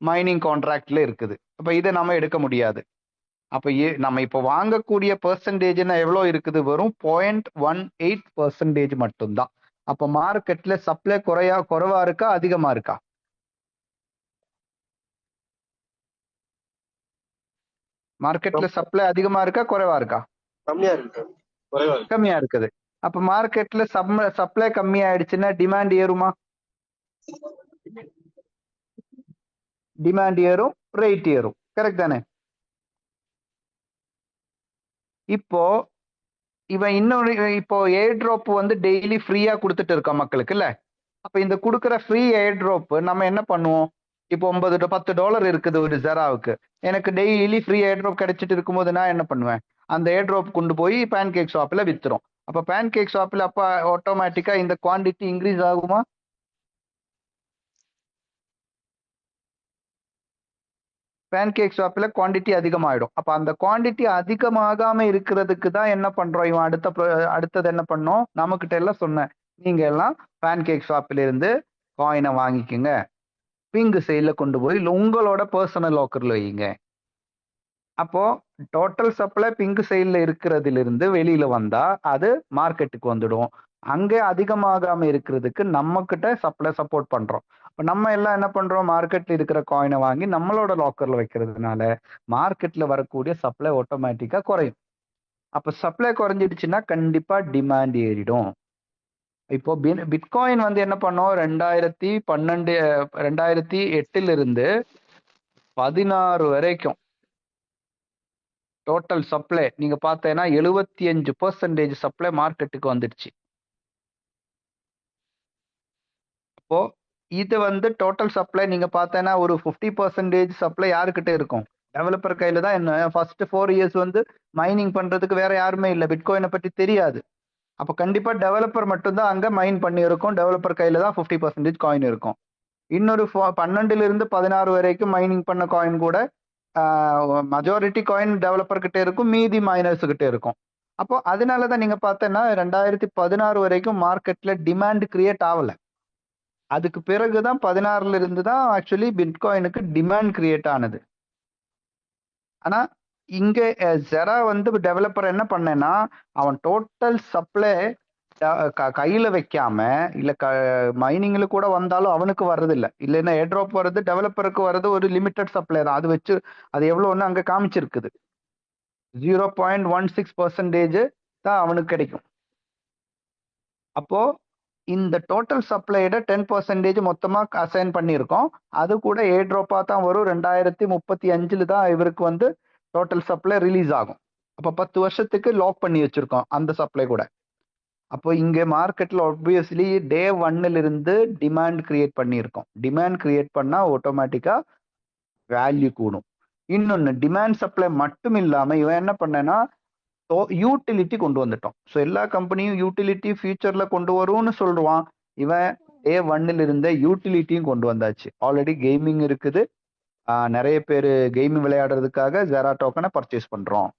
மைனிங் கான்ட்ராக்ட்ல இருக்குது. அப்ப இதை நம்ம எடுக்க முடியாது. அப்ப நம்ம இப்ப வாங்கக்கூடிய பெர்சன்டேஜ்னா எவ்வளவு இருக்குது? வெறும் 0.18% மட்டும்தான். அப்ப மார்க்கெட்ல சப்ளை குறைவா இருக்கா, அதிகமா இருக்கா? மார்க்கெட்ல சப்ளை அதிகமா இருக்கா, குறைவா இருக்கா? கம்மியா இருக்கு. கம்மியா இருக்குது. அப்ப மார்க்கெட்ல சப்ளை கம்மி ஆயிடுச்சுன்னா டிமாண்ட் ஏறுமா? டிமாண்ட் ஏறும், ரேட் ஏறும். கரெக்ட் தானே? இப்போ இவன் இன்னொரு இப்போ ஏர் ட்ராப் வந்து டெய்லி ஃப்ரீயா கொடுத்துட்டு இருக்கோம் மக்களுக்கு இல்ல. அப்ப இந்த கொடுக்குற ஃப்ரீ ஏர் ட்ராப் நம்ம என்ன பண்ணுவோம்? இப்போ $10 இருக்குது ஒரு ஜெராவுக்கு. எனக்கு டெய்லி ஃப்ரீ ஏர் ட்ராப் கிடைச்சிட்டு இருக்கும்போது நான் என்ன பண்ணுவேன்? அந்த ஏர் ட்ராப் கொண்டு போய் பேன்கேக் ஷாப்ல வித்துரும். அப்ப பேன்கேக் ஷாப்ல அப்ப ஆட்டோமேட்டிக்கா இந்த குவாண்டிட்டி இன்க்ரீஸ் ஆகுமா? பேன்கேக் ஷாப்ல குவாண்டிட்டி அதிகமாயிடும். அப்ப அந்த குவாண்டிட்டி அதிகமாகாம இருக்கிறதுக்கு தான் என்ன பண்றோம்? இவன் அடுத்தது என்ன பண்ணோம்? நமக்கிட்ட எல்லாம் சொன்னேன், நீங்க எல்லாம் பேன்கேக் ஷாப்ல இருந்து காயினை வாங்கிக்கோங்க, பிங்க் சைட்ல கொண்டு போய் உங்களோட பர்சனல் லாக்கர்ல வைங்க. அப்போ டோட்டல் சப்ளை பிங்க் சைட்ல இருக்கிறதுல இருந்து வெளியில வந்தா அது மார்க்கெட்டுக்கு வந்துடும். அங்கே அதிகமாகாம இருக்கிறதுக்கு நம்ம கிட்ட சப்ளை சப்போர்ட் பண்றோம். இப்ப நம்ம எல்லாம் என்ன பண்றோம்? மார்க்கெட்ல இருக்கிற காயினை வாங்கி நம்மளோட லாக்கர்ல வைக்கிறதுனால மார்க்கெட்ல வரக்கூடிய சப்ளை ஆட்டோமேட்டிக்கா குறையும். அப்ப சப்ளை குறைஞ்சிடுச்சுன்னா கண்டிப்பா டிமாண்ட் ஏறிடும். இப்போ பிட்காயின் வந்து என்ன பண்ணோம்? 2008 இருந்து 16 வரைக்கும் டோட்டல் சப்ளை நீங்க பார்த்தேன்னா 75% சப்ளை மார்க்கெட்டுக்கு வந்துடுச்சு. அப்போ இது வந்து டோட்டல் சப்ளை நீங்க பார்த்தேன்னா ஒரு 50% சப்ளை யாருக்கிட்ட இருக்கும்? டெவலப்பர் கையில தான். என்ன ஃபர்ஸ்ட் 4 இயர்ஸ் வந்து மைனிங் பண்றதுக்கு வேற யாருமே இல்லை, பிட்காயினை பற்றி தெரியாது. அப்ப கண்டிப்பா டெவலப்பர் மட்டும்தான் அங்க மைன் பண்ணி இருக்கும். டெவலப்பர் கையில தான் 50% காயின் இருக்கும். இன்னொரு 12 இருந்து 16 வரைக்கும் மைனிங் பண்ண காயின் கூட மெஜாரிட்டி காயின் டெவலப்பர் கிட்ட இருக்கும், மீதி மைனர்ஸ் கிட்ட இருக்கும். அப்போ அதனாலதான் நீங்க பார்த்தேன்னா 2016 வரைக்கும் மார்க்கெட்ல டிமாண்ட் கிரியேட் ஆகல. அதுக்கு பிறகுதான் 16ல இருந்து தான் ஆக்சுவலி பிட்காயினுக்கு டிமாண்ட் கிரியேட் ஆனது. ஆனா இங்க ஜெரா வந்து டெவலப்பர் என்ன பண்ணேன்னா அவன் டோட்டல் சப்ளை கையில வைக்காம இல்ல மைனிங்ல கூட வந்தாலும் அவனுக்கு வர்றது இல்ல இல்லைன்னா ஏர்ட்ராப் வருது, டெவலப்பருக்கு வர்றது ஒரு லிமிடெட் சப்ளை தான். அது வச்சு அது எவ்வளவுன்னு அங்க காமிச்சிருக்குது. 0.16% தான் அவனுக்கு கிடைக்கும். அப்போ இந்த டோட்டல் சப்ளைட 10% மொத்தமா அசைன் பண்ணியிருக்கோம். அது கூட ஏர்ட்ராப்பா தான் வரும். 2035 தான் இவருக்கு வந்து டோட்டல் சப்ளை ரிலீஸ் ஆகும். அப்ப 10 வருஷத்துக்கு லாக் பண்ணி வச்சிருக்கோம் அந்த சப்ளை கூட. அப்போ இங்க மார்க்கெட்ல ஆப்வியஸ்லி டே 1ல இருந்து டிமாண்ட் கிரியேட் பண்ணியிருக்கோம். டிமாண்ட் கிரியேட் பண்ணா ஆட்டோமேட்டிக்கா வேல்யூ கூடும். இன்னொன்னு டிமாண்ட் சப்ளை மட்டும் இல்லாம இவன் என்ன பண்ணனா யூட்டிலிட்டி கொண்டு வந்துட்டோம். ஸோ எல்லா கம்பெனியும் யூட்டிலிட்டி ஃபியூச்சர்ல கொண்டு வரும்னு சொல்லுவான். இவன் டே 1ல இருந்த யூட்டிலிட்டியும் கொண்டு வந்தாச்சு. ஆல்ரெடி கேமிங் இருக்குது. நிறைய பேர் கேமிங் விளையாடுறதுக்காக ஜெரா டோக்கனை பர்ச்சேஸ் பண்றோம்.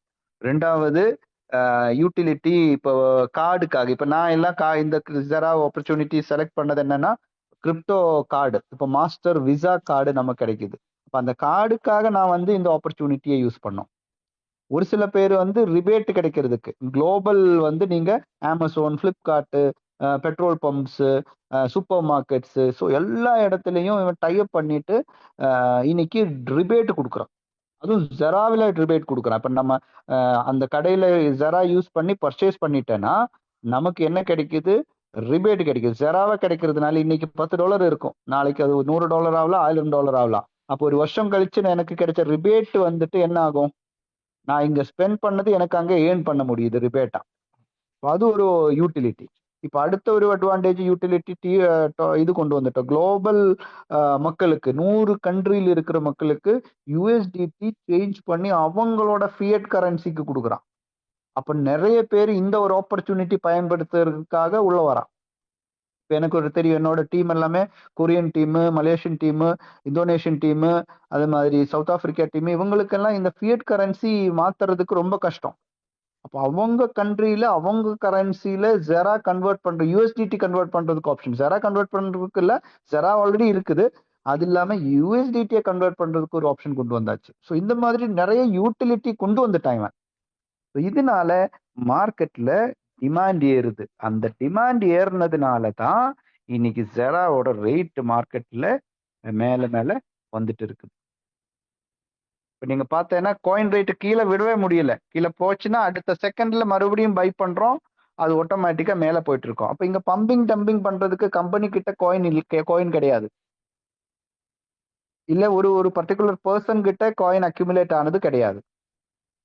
ரெண்டாவது யூட்டிலிட்டி இப்போ கார்டுக்காக இப்போ நான் எல்லாம் இந்த ஜெரா ஆப்பர்ச்சுனிட்டி செலக்ட் பண்ணது என்னன்னா கிரிப்டோ கார்டு. இப்போ மாஸ்டர் விசா கார்டு நமக்கு கிடைக்குது. அப்போ அந்த கார்டுக்காக நான் வந்து இந்த ஆப்பர்ச்சுனிட்டியை யூஸ் பண்ணோம். ஒரு சில பேர் வந்து ரிபேட் கிடைக்கிறதுக்கு குளோபல் வந்து நீங்க Amazon, Flipkart, petrol pumps, supermarkets, so எல்லா இடத்துலையும் இவன் டைப் பண்ணிட்டு இன்னைக்கு ரிபேட் கொடுக்குறான். அதுவும் ஜெராவில் ரிபேட் கொடுக்குறான். இப்போ நம்ம அந்த கடையில் ஜெரா யூஸ் பண்ணி பர்ச்சேஸ் பண்ணிட்டேன்னா நமக்கு என்ன கிடைக்குது? ரிபேட் கிடைக்குது. ஜெராவை கிடைக்கிறதுனால இன்னைக்கு $10 இருக்கும், நாளைக்கு அது $100 ஆகலாம், $1000 ஆகலாம். அப்போ ஒரு வருஷம் கழிச்சு எனக்கு கிடைச்ச ரிபேட் வந்துட்டு என்ன ஆகும்? நான் இங்க ஸ்பெண்ட் பண்ணது எனக்கு அங்க ஏர்ன் பண்ண முடியுது ரிபேட்டா. அது ஒரு யூட்டிலிட்டி. இப்ப அடுத்த ஒரு அட்வான்டேஜ் யூட்டிலிட்டி இது கொண்டு வந்துட்டோம். குளோபல் மக்களுக்கு 100 கண்ட்ரியில் இருக்கிற மக்களுக்கு யூஎஸ்டிடி சேஞ்ச் பண்ணி அவங்களோட ஃபியட் கரன்சிக்கு கொடுக்குறான். அப்ப நிறைய பேர் இந்த ஒரு ஆப்பர்ச்சுனிட்டி பயன்படுத்துறதுக்காக உள்ள வரான். இப்போ எனக்கு ஒரு தெரியும், என்னோட டீம் எல்லாமே Korean team, Malaysian team, Indonesian team, அது மாதிரி சவுத் ஆப்பிரிக்கா டீம், இவங்களுக்கெல்லாம் இந்த ஃபியட் கரன்சி மாத்துறதுக்கு ரொம்ப கஷ்டம். அப்போ அவங்க கண்ட்ரியில அவங்க கரன்சில ஜெரா கன்வெர்ட் பண்ற, யூஎஸ்டிடி கன்வெர்ட் பண்றதுக்கு ஆப்ஷன். ஜெரா கன்வெர்ட் பண்றதுக்கு இல்ல, ஜெரா ஆல்ரெடி இருக்குது. அது இல்லாம யூஎஸ்டிடியை கன்வெர்ட் பண்றதுக்கு ஒரு ஆப்ஷன் கொண்டு வந்தாச்சு. ஸோ இந்த மாதிரி நிறைய யூட்டிலிட்டி கொண்டு வந்துட்டாங்க. இதனால மார்க்கெட்ல டிமாண்ட் ஏறுது. அந்த டிமாண்ட் ஏறினதுனால தான் இன்னைக்கு ஜெராவோட ரேட் மார்க்கெட்ல மேல மேல வந்துட்டு இருக்குது. இப்போ நீங்க பார்த்தேன்னா காயின் ரேட்டு கீழே விடவே முடியல. கீழே போச்சுன்னா அடுத்த செகண்ட்ல மறுபடியும் பை பண்றோம், அது ஆட்டோமேட்டிக்கா மேல போயிட்டு இருக்கோம். அப்ப இங்க பம்பிங் டம்பிங் பண்றதுக்கு கம்பெனி கிட்ட காயின் கிடையாது. இல்ல ஒரு ஒரு பர்டிகுலர் பர்சன் கிட்ட காயின் அக்யூமுலேட் ஆனது கிடையாது.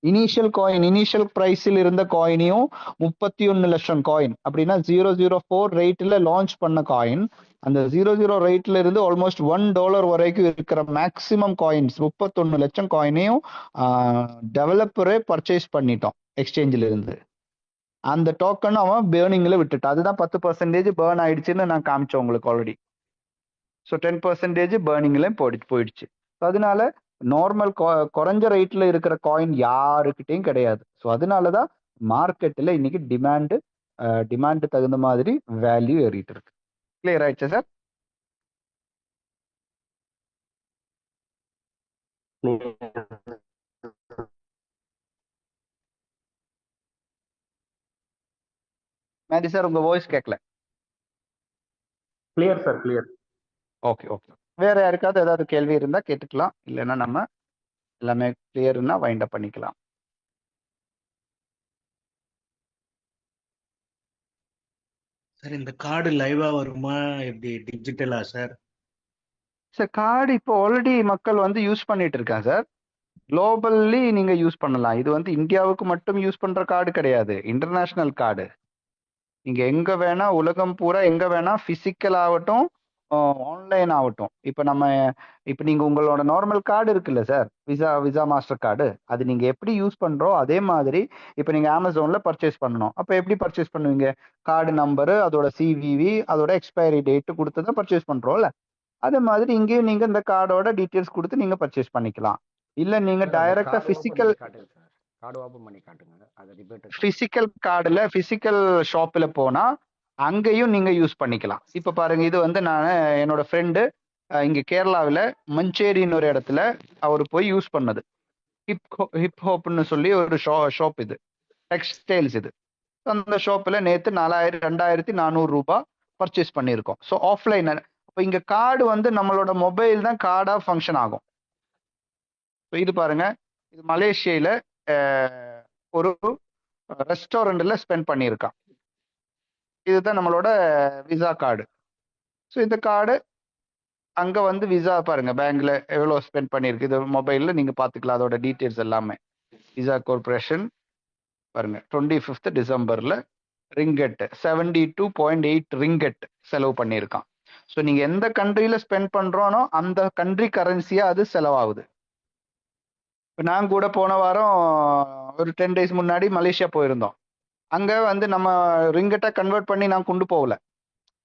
இனிஷியல் பிரைஸில் இருந்த காயினையும் 31 லட்சம் காயின் அப்படின்னா 004 ரேட்ல லான்ச் பண்ண காயின், அந்த 00 ரேட்ல இருந்து ஆல்மோஸ்ட் $1 வரைக்கும் இருக்கிற மேக்சிமம் காயின்ஸ் 31 லட்சம் காயினையும் டெவலப்பரே பர்ச்சேஸ் பண்ணிட்டோம் எக்ஸ்சேஞ்சில் இருந்து. அந்த டோக்கன் அவன் பேர்னிங்ல விட்டுட்டான். அதுதான் 10% பேர்ன் ஆயிடுச்சுன்னு நான் காமிச்சேன் உங்களுக்கு ஆல்ரெடி. ஸோ 10% பேர்னிங்ல போயிடுச்சு. அதனால நார்மல் குறைஞ்ச ரேட்ல இருக்கிற காயின் யாருக்கிட்டையும் கிடையாது. ஸோ அதனாலதான் மார்க்கெட்ல இன்னைக்கு டிமாண்ட் தகுந்த மாதிரி வேல்யூ ஏறிட்டு இருக்கு. கிளியர் ஆயிடுச்சா சார்? மேடி சார் உங்க வாய்ஸ் கேட்கல. Clear sir, clear. Okay okay. வேற யாருக்காவது ஏதாவது கேள்வி இருந்தா கேட்டுக்கலாம், இல்லைன்னா நம்ம எல்லாமே கிளியர்னா வைண்ட் அப் பண்ணிக்கலாம். சார் இந்த கார்டு லைவா வருமா, எப்படி டிஜிட்டலா சார்? சார் கார்டு இப்போ ஆல்ரெடி மக்கள் வந்து யூஸ் பண்ணிட்டு இருக்காங்க சார். குளோபல்லி நீங்க யூஸ் பண்ணலாம். இது வந்து இந்தியாவுக்கு மட்டும் யூஸ் பண்ற கார்டு கிடையாது, இன்டர்நேஷனல் கார்டு. நீங்க எங்க வேணா உலகம் பூரா எங்க வேணா பிசிக்கல் ஆகட்டும் ஆன்லைன் ஆகட்டும். இப்போ நீங்க உங்களோட நார்மல் கார்டு இருக்குல்ல சார், விசா மாஸ்டர் கார்டு, அது நீங்க எப்படி யூஸ் பண்றோம் அதே மாதிரி இப்போ நீங்க அமேசான்ல பர்ச்சேஸ் பண்ணணும். அப்போ எப்படி பர்ச்சேஸ் பண்ணுவீங்க? கார்டு நம்பரு, அதோட சிவிவி, அதோட எக்ஸ்பைரி டேட் கொடுத்து தான் பர்ச்சேஸ் பண்றோம்ல. அதே மாதிரி இங்கேயும் நீங்க இந்த கார்டோட டீட்டெயில்ஸ் கொடுத்து நீங்க பர்ச்சேஸ் பண்ணிக்கலாம். இல்ல நீங்க டைரக்டா பிசிக்கல் கார்டு ஓபன் பண்ணி காட்டுங்க. அது ரிபேட் பிசிக்கல் ஷாப்ல போனா அங்கேயும் நீங்க யூஸ் பண்ணிக்கலாம். இப்ப பாருங்க, இது வந்து நான் என்னோட ஃப்ரெண்டு இங்க கேரளாவில் மஞ்சேரின்னு ஒரு இடத்துல அவர் போய் யூஸ் பண்ணது. ஹிப் ஹோப்னு சொல்லி ஒரு ஷாப், இது டெக்ஸ்டைல்ஸ். இது அந்த ஷாப்பில் நேற்று 2400 ரூபாய் பர்ச்சேஸ் பண்ணியிருக்கோம். So offline. இப்போ இங்கே கார்டு வந்து நம்மளோட மொபைல் தான் கார்டாக ஃபங்க்ஷன் ஆகும். ஸோ இது பாருங்க, இது மலேசியாவில் ஒரு ரெஸ்டாரண்ட்டில் ஸ்பெண்ட் பண்ணியிருக்கான். இதுதான் நம்மளோட விசா கார்டு. ஸோ இந்த கார்டு அங்கே வந்து விசா பாருங்க, பேங்க்ல எவ்வளோ ஸ்பெண்ட் பண்ணியிருக்கு, இது மொபைலில் நீங்கள் பார்த்துக்கலாம் அதோட டீட்டெயில்ஸ் எல்லாமே. விசா கார்பரேஷன் பாருங்க, 25th டிசம்பரில் ரிங்கெட் 72.8 ரிங்கெட் செலவு பண்ணியிருக்கான். ஸோ நீங்கள் எந்த கண்ட்ரியில் ஸ்பெண்ட் பண்ணுறோனோ அந்த கண்ட்ரி கரன்சியாக அது செலவாகுது. இப்போ நான் கூட போன வாரம் ஒரு 10 days முன்னாடி மலேசியா போயிருந்தோம். அங்கே வந்து நம்ம ரிங்கெட்டை கன்வெர்ட் பண்ணி நான் கொண்டு போகல,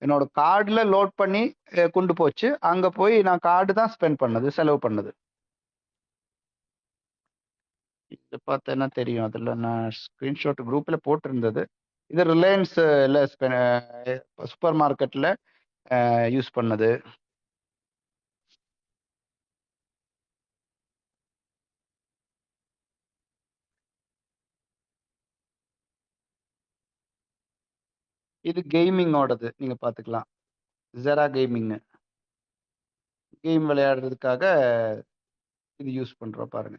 என்னோட கார்டில் லோட் பண்ணி கொண்டு போச்சு. அங்கே போய் நான் கார்டு தான் ஸ்பெண்ட் பண்ணது, செலவு பண்ணது. இது பார்த்தேன்னா தெரியும், அதில் நான் ஸ்க்ரீன்ஷாட் குரூப்பில் போட்டிருந்தது. இது ரிலையன்ஸில் சூப்பர் மார்க்கெட்டில் யூஸ் பண்ணது. இது கேமிங்கோடது, நீங்கள் பார்த்துக்கலாம். ஜெரா கேமிங், கேம் விளையாடுறதுக்காக இது யூஸ் பண்ணுறோம் பாருங்க.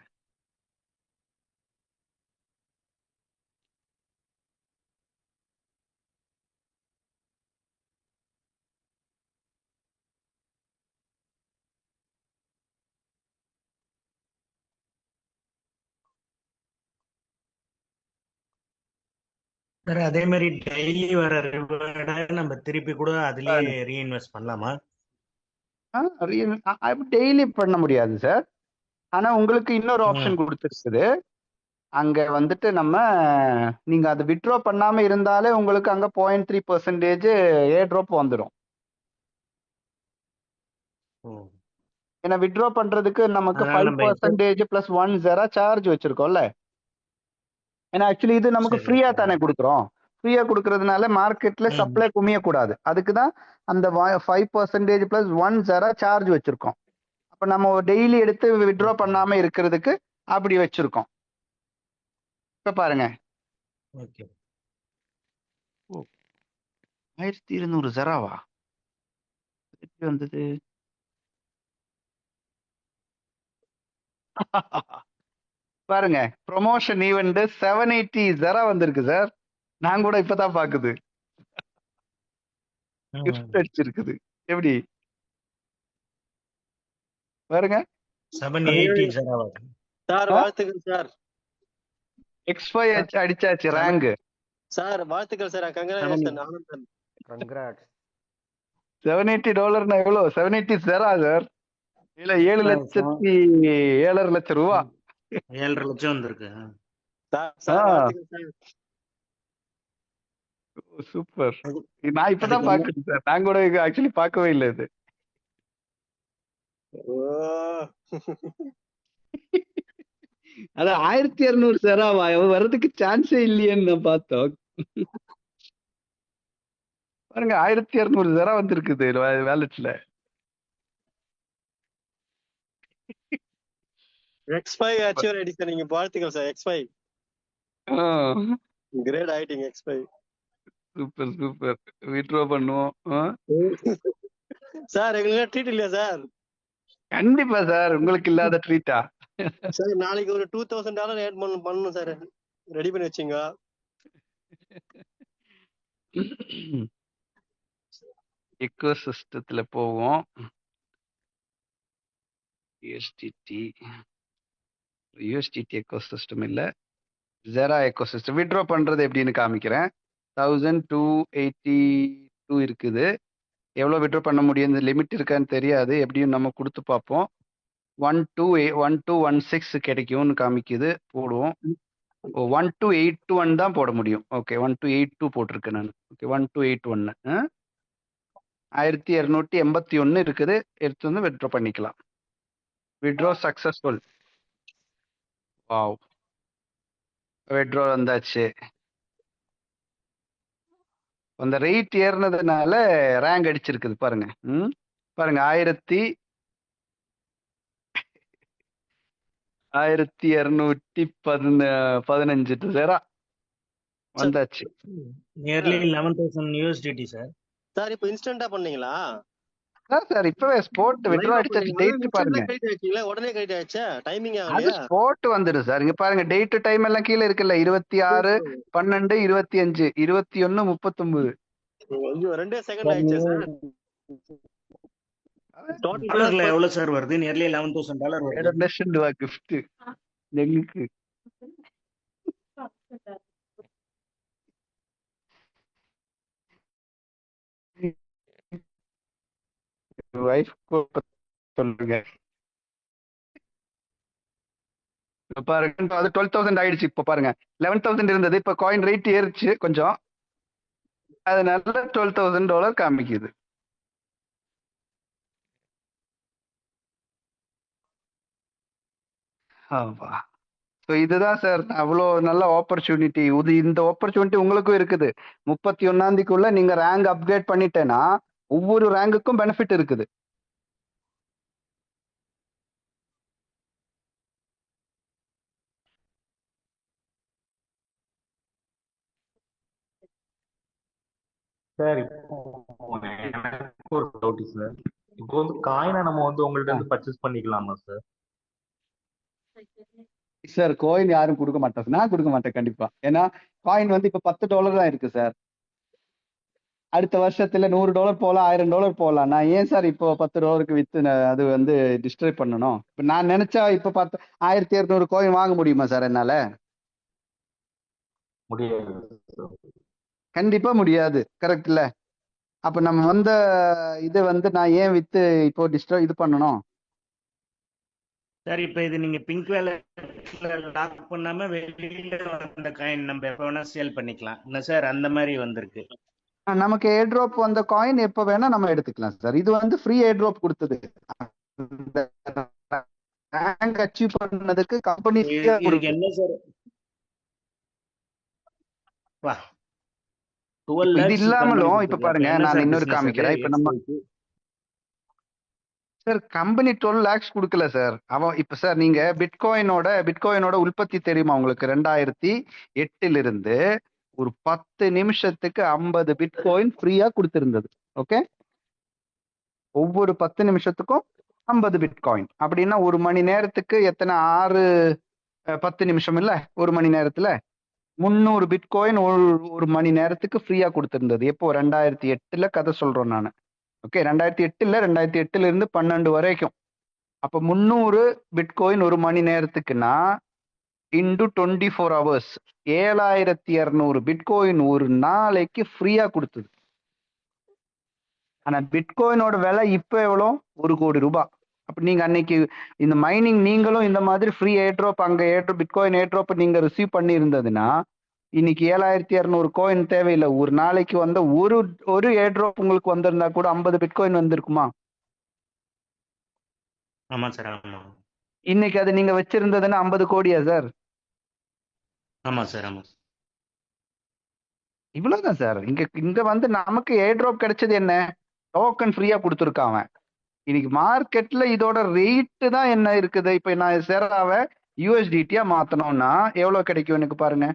சார் அதே மாதிரி டெய்லி வர ரிவார்டை நம்ம திருப்பி கூட அதுலயே ரீஇன்வெஸ்ட் பண்ணலாமா? டெய்லி பண்ண முடியாது சார், ஆனா உங்களுக்கு இன்னொரு ஆப்ஷன் கொடுத்துருக்குது. அங்க வந்துட்டு நீங்க அதை வித்ட்ரா பண்ணாம இருந்தாலே உங்களுக்கு அங்க 0.3% ஏர் ட்ராப் வந்துடும். ஏன்னா வித்ட்ரா பண்றதுக்கு நமக்கு 5% பிளஸ் 1 ஜெரா சார்ஜ் வச்சிருக்கோம்ல. ஏன்னா ஆக்சுவலி இது நமக்கு ஃப்ரீயா தானே கொடுக்குறோம். ஃப்ரீயா கொடுக்கறதுனால மார்க்கெட்ல சப்ளை குமிய கூடாது, அதுக்கு தான் அந்த 5% பிளஸ் 1 ஜெரா சார்ஜ் வச்சிருக்கோம். அப்ப நம்ம டெய்லி எடுத்து வித்ட்ரா பண்ணாம இருக்கிறதுக்கு அப்படி வச்சிருக்கோம். இப்ப பாருங்க, 1200 ஜெராவா எப்படி வந்தது? பாருங்க, ப்ரொமோஷன் ஈவெண்ட் 780 ஜெரா வந்திருக்கு சார். நான் கூட இப்பதான் பாக்குது, கிஃப்ட் அடிச்சிருக்குது. எப்படி பாருங்க, 780 சார் வாழ்த்துக்கள் சார். X5 அடிச்சாச்சு ரேங்க் சார். வாழ்த்துக்கள் சார், கங்க்ராச்சுலேஷன். ஆனந்தன் கங்க்ராட்ஸ். $780 எவ்வளவு? 780 ஜெரா சார். இல்ல 7,07,500,000 ரூபா. 7.5 லட்சம் வந்திருக்கு. சூப்பர். நான் இப்பதான் பாக்குறேன் சார், நான் கூட ஆக்சுவலி பார்க்கவே இல்லை இது. அது 1200 ஜெராவா வர்றதுக்கு சான்ஸே இல்லையேன்னு நான் பார்த்தோம். பாருங்க, 1200 ஜெரா வந்திருக்குது வேலட்ல. X5 achiever edition. நீங்க வாழ்த்துக்கள் சார். X5 கிரேட் ஆயிட்டீங்க. X5 super super. வித்ட்ரா பண்ணுவோம் சார். எங்களுக்கு ட்ரீட் இல்லையா சார்? கண்டிப்பா சார், உங்களுக்கு இல்லாத ட்ரீட்டா சார்? நாளைக்கு ஒரு $2,000 ஆட் பண்ணணும் சார், ரெடி பண்ணி வச்சுங்க. எக்கோ சிஸ்டத்துல போவோம். யூஎஸ்டிடி எக்கோ சிஸ்டம் இல்ல, ஜெரா எக்கோ சிஸ்டம். வித்ட்ரா பண்றது எப்படின்னு காமிக்கிறேன். 1282 இருக்குது. எவ்வளவு வித்ட்ரா பண்ண முடியும், லிமிட் இருக்கான்னு தெரியாது, எப்படியும் நம்ம கொடுத்து பார்ப்போம். 1216 கிடைக்கும்னு காமிக்குது, போடுவோம். 1281 தான் போட முடியும். ஓகே, 1282 போட்டிருக்கேன் நான். ஓகே, 1281 1281 இருக்குது. எடுத்து வந்து வித்ட்ரா பண்ணிக்கலாம். Withdraw successful. வாவ், வித்ட்ரா வந்தாச்சு. அந்த ரேட் ஏறினதுனால ரேங்க் அடிச்சிருக்குது பாருங்க. பாருங்க, 1215 ஜெரா வந்தாச்சு. Nearly 11,000 USDT sir. சார் இப்போ இன்ஸ்டன்டா பண்ணீங்களா? சார் இப்பவே ஸ்போர்ட் விட்ரா லைவா அடிச்சாச்சு. பண்ணீங்களா? டேட் பாருங்க. இன்ஸ்டன்டா கிரெடிட் ஆயிடுச்சுங்களா? உடனே கிரெடிட் ஆயிடுச்சா? டைமிங் அது ஆகலையா? ஸ்போர்ட் வந்துடும் சார். இங்க பாருங்க, டேட் டைம் எல்லாம் கீழே இருக்குல்ல. 26 12 25 21 39. ஐயோ 2 செகண்ட் சார் ஆயிடுச்சா நீங்க சார்? டோட்டல் டாலர்ல எவ்வளவு சார் வருது? நியர்லி $11,000 வருது. 7 லட்சம் ரூபா கிஃப்ட் எங்களுக்கு. வைஃப் சொல்லுங்க. இப்ப பாருங்க, இப்ப அது 12,000 ஆயிடுச்சு. இப்ப பாருங்க 11,000 இருந்தது. இப்ப காயின் ரேட் ஏறிச்சு கொஞ்சம், அதனால $12,000 காமிக்குது. ஆமா. ஸோ இதுதான் சார் அவ்வளோ நல்ல ஆப்பர்ச்சுனிட்டி. இந்த ஆப்பர்ச்சுனிட்டி உங்களுக்கும் இருக்குது. 31 நீங்க ரேங்க் அப்கிரேட் பண்ணிட்டேன்னா ஒவ்வொரு ரேங்குக்கும் பெனிஃபிட் இருக்குது. சார் இப்போ எனக்கு ஒரு டவுட் சார். இப்போ வந்து காயினை நம்ம வந்து உங்கள்ட்ட இருந்து பர்ச்சேஸ் பண்ணிக்கலாமா சார்? சார் காயின் யாரும் கொடுக்க மாட்டாங்க. நான் கொடுக்க மாட்டேன் கண்டிப்பா. ஏன்னா காயின் வந்து இப்ப $10 தான் இருக்கு சார். அடுத்த வருஷத்துல $100 போகலாம், $1000 போகலாம். நான் ஏன் சார் இப்போ $10 வித்து அது வந்து டிஸ்ட்ராய் பண்ணணும்? இப்ப நான் நினைச்சா இப்ப 1200 காயின் வாங்க முடியுமா சார் என்னால? முடியாது. கண்டிப்பா முடியாது. கரெக்ட் இல்ல? அப்ப நம்ம வந்த இது வந்து நான் ஏன் வித்து இப்போ டிஸ்ட்ராய் இது பண்ணணும்? சார் இப்ப இது நீங்க பிங்க் வேலட்ல லாக் பண்ணாம வெளியில வந்த காயின் நம்ம எப்ப வேணா சேல் பண்ணிக்கலாம் என்ன சார்? அந்த மாதிரி வந்திருக்கு. நமக்கு ஏர் ட்ராப் வந்த காயின் எப்ப வேணா நம்ம எடுத்துக்கலாம் சார். இது வந்து ஃப்ரீ ஏர் ட்ராப் கொடுத்தது. ரேங்க் அச்சீவ் பண்ணதுக்கு கம்பெனி இதுக்கு என்ன சார்? வா 12 இது lakhs இல்லாமலும் கம்பெனி இப்ப கொடுத்தது. அப்ப பாருங்க, என்ன நான் சார் இன்னொரு பிசினஸ் அது? காமிக்கிறேன். இப்ப நம்ம சார் கம்பெனி 12 lakhs கொடுக்கல சார். அவன் இப்ப சார் நீங்க பிட்காயினோட உற்பத்தி தெரியுமா உங்களுக்கு? 2008 இருந்து ஒரு 10 நிமிஷத்துக்கு 50 பிட்காயின் ஃப்ரீயா கொடுத்திருந்தது. ஓகே, ஒவ்வொரு 10 நிமிஷத்துக்கும் 50 பிட்காயின். அப்படின்னா ஒரு மணி நேரத்துக்கு எத்தனை? 6 10 நிமிஷம் இல்ல, ஒரு மணி நேரத்துல 300 பிட்காயின் ஒரு மணி நேரத்துக்கு ஃப்ரீயா கொடுத்திருந்தது. எப்போ? 2008 கதை சொல்றோம் நான். ஓகே, 2008 இருந்து 12 வரைக்கும். அப்ப 300 பிட்காயின் ஒரு மணி நேரத்துக்குன்னா இன்டு 24 ஹவர்ஸ் 7200 பிட்காயின் ஒரு நாளைக்கு ஃப்ரீயா கொடுத்தது. ஆனா பிட்காயினோட விலை இப்ப எவ்வளோ? ₹1,00,00,000. அப்ப நீங்க அன்னைக்கு இந்த மைனிங் நீங்களும் இந்த மாதிரி ஃப்ரீ ஏர்ட்ராப் அங்க பிட்காயின் ஏர்ட்ராப் நீங்க ரிசீவ் பண்ணி இருந்ததுன்னா இன்னைக்கு 7200 கோயின் தேவையில்லை. ஒரு நாளைக்கு வந்த ஒரு ஏர்ட்ராப் உங்களுக்கு வந்திருந்தா கூட 50 பிட்காயின் வந்திருக்குமா? ஆமா சார். ஆமா இன்னைக்கு அது நீங்க வச்சிருந்ததுன்னா 50 கோடியா சார்? ஆமா சார். ஆமா இவ்வளவுதான் சார். இங்க வந்து நமக்கு ஏர்ட்ராப் கிடைச்சது என்ன? டோக்கன் ஃப்ரீயா கொடுத்துருக்கான் அவன். இன்னைக்கு மார்க்கெட்ல இதோட ரேட்டு தான் என்ன இருக்குது. இப்ப நான் செராவை யூஎஸ்டிடியா மாத்தணும்னா எவ்வளவு கிடைக்கும் எனக்கு பாருங்க.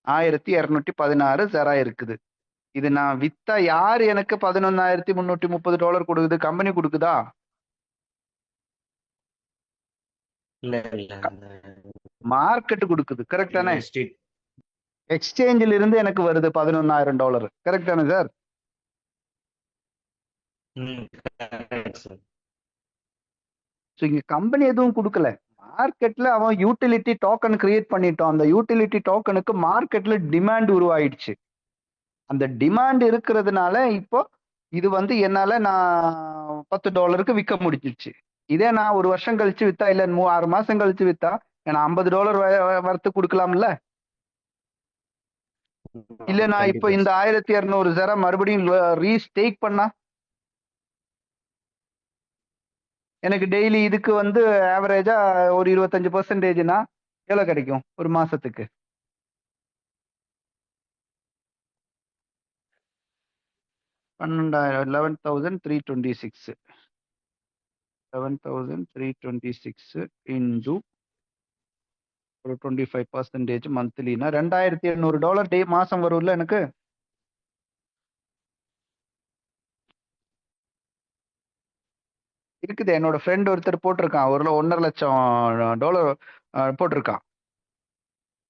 1216 செரா இருக்குது. இது நான் வித்தா யாரு எனக்கு $11,330 கொடுக்குது? கம்பெனி கொடுக்குதா? இல்ல இல்ல மார்க்கெட் கொடுக்குது. கரெக்ட் தானே? ஸ்ட்ரீட். எக்ஸ்சேஞ்சில் இருந்து எனக்கு வருது $11,000. கரெக்ட் தானே சார்? ஸோ இங்க கம்பெனி எதுவும் கொடுக்கல. மார்க்கெட்ல அவன் யூட்டிலிட்டி டோக்கன் கிரியேட் பண்ணிட்டான். அந்த யூட்டிலிட்டி டோக்கனுக்கு மார்க்கெட்ல டிமாண்ட் உருவாயிடுச்சு. அந்த டிமாண்ட் இருக்கிறதுனால இப்போ இது வந்து என்னால நான் $10 விற்க முடிஞ்சிச்சு. இதே நான் ஒரு வருஷம் கழிச்சு வித்தா, இல்ல 6 மாசம் கழிச்சு வித்தா நான் $50 வரத்து கொடுக்கலாம்ல? இல்ல நான் இப்போ இந்த 1200 செரா மறுபடியும் ரீஸ்டேக் பண்ணா எனக்கு டெய்லி இதுக்கு வந்து ஆவரேஜா ஒரு 25%னா எவ்வளவு கிடைக்கும் ஒரு மாசத்துக்கு? 11,326 11,326 இன்டு ஒரு 25% மந்த்லினா $2,800 டே மாசம் வரும்ல எனக்கு. இருக்குது, என்னோட ஃப்ரெண்ட் ஒருத்தர் போட்டிருக்கான், ஒரு $1,50,000 போட்டிருக்கான்.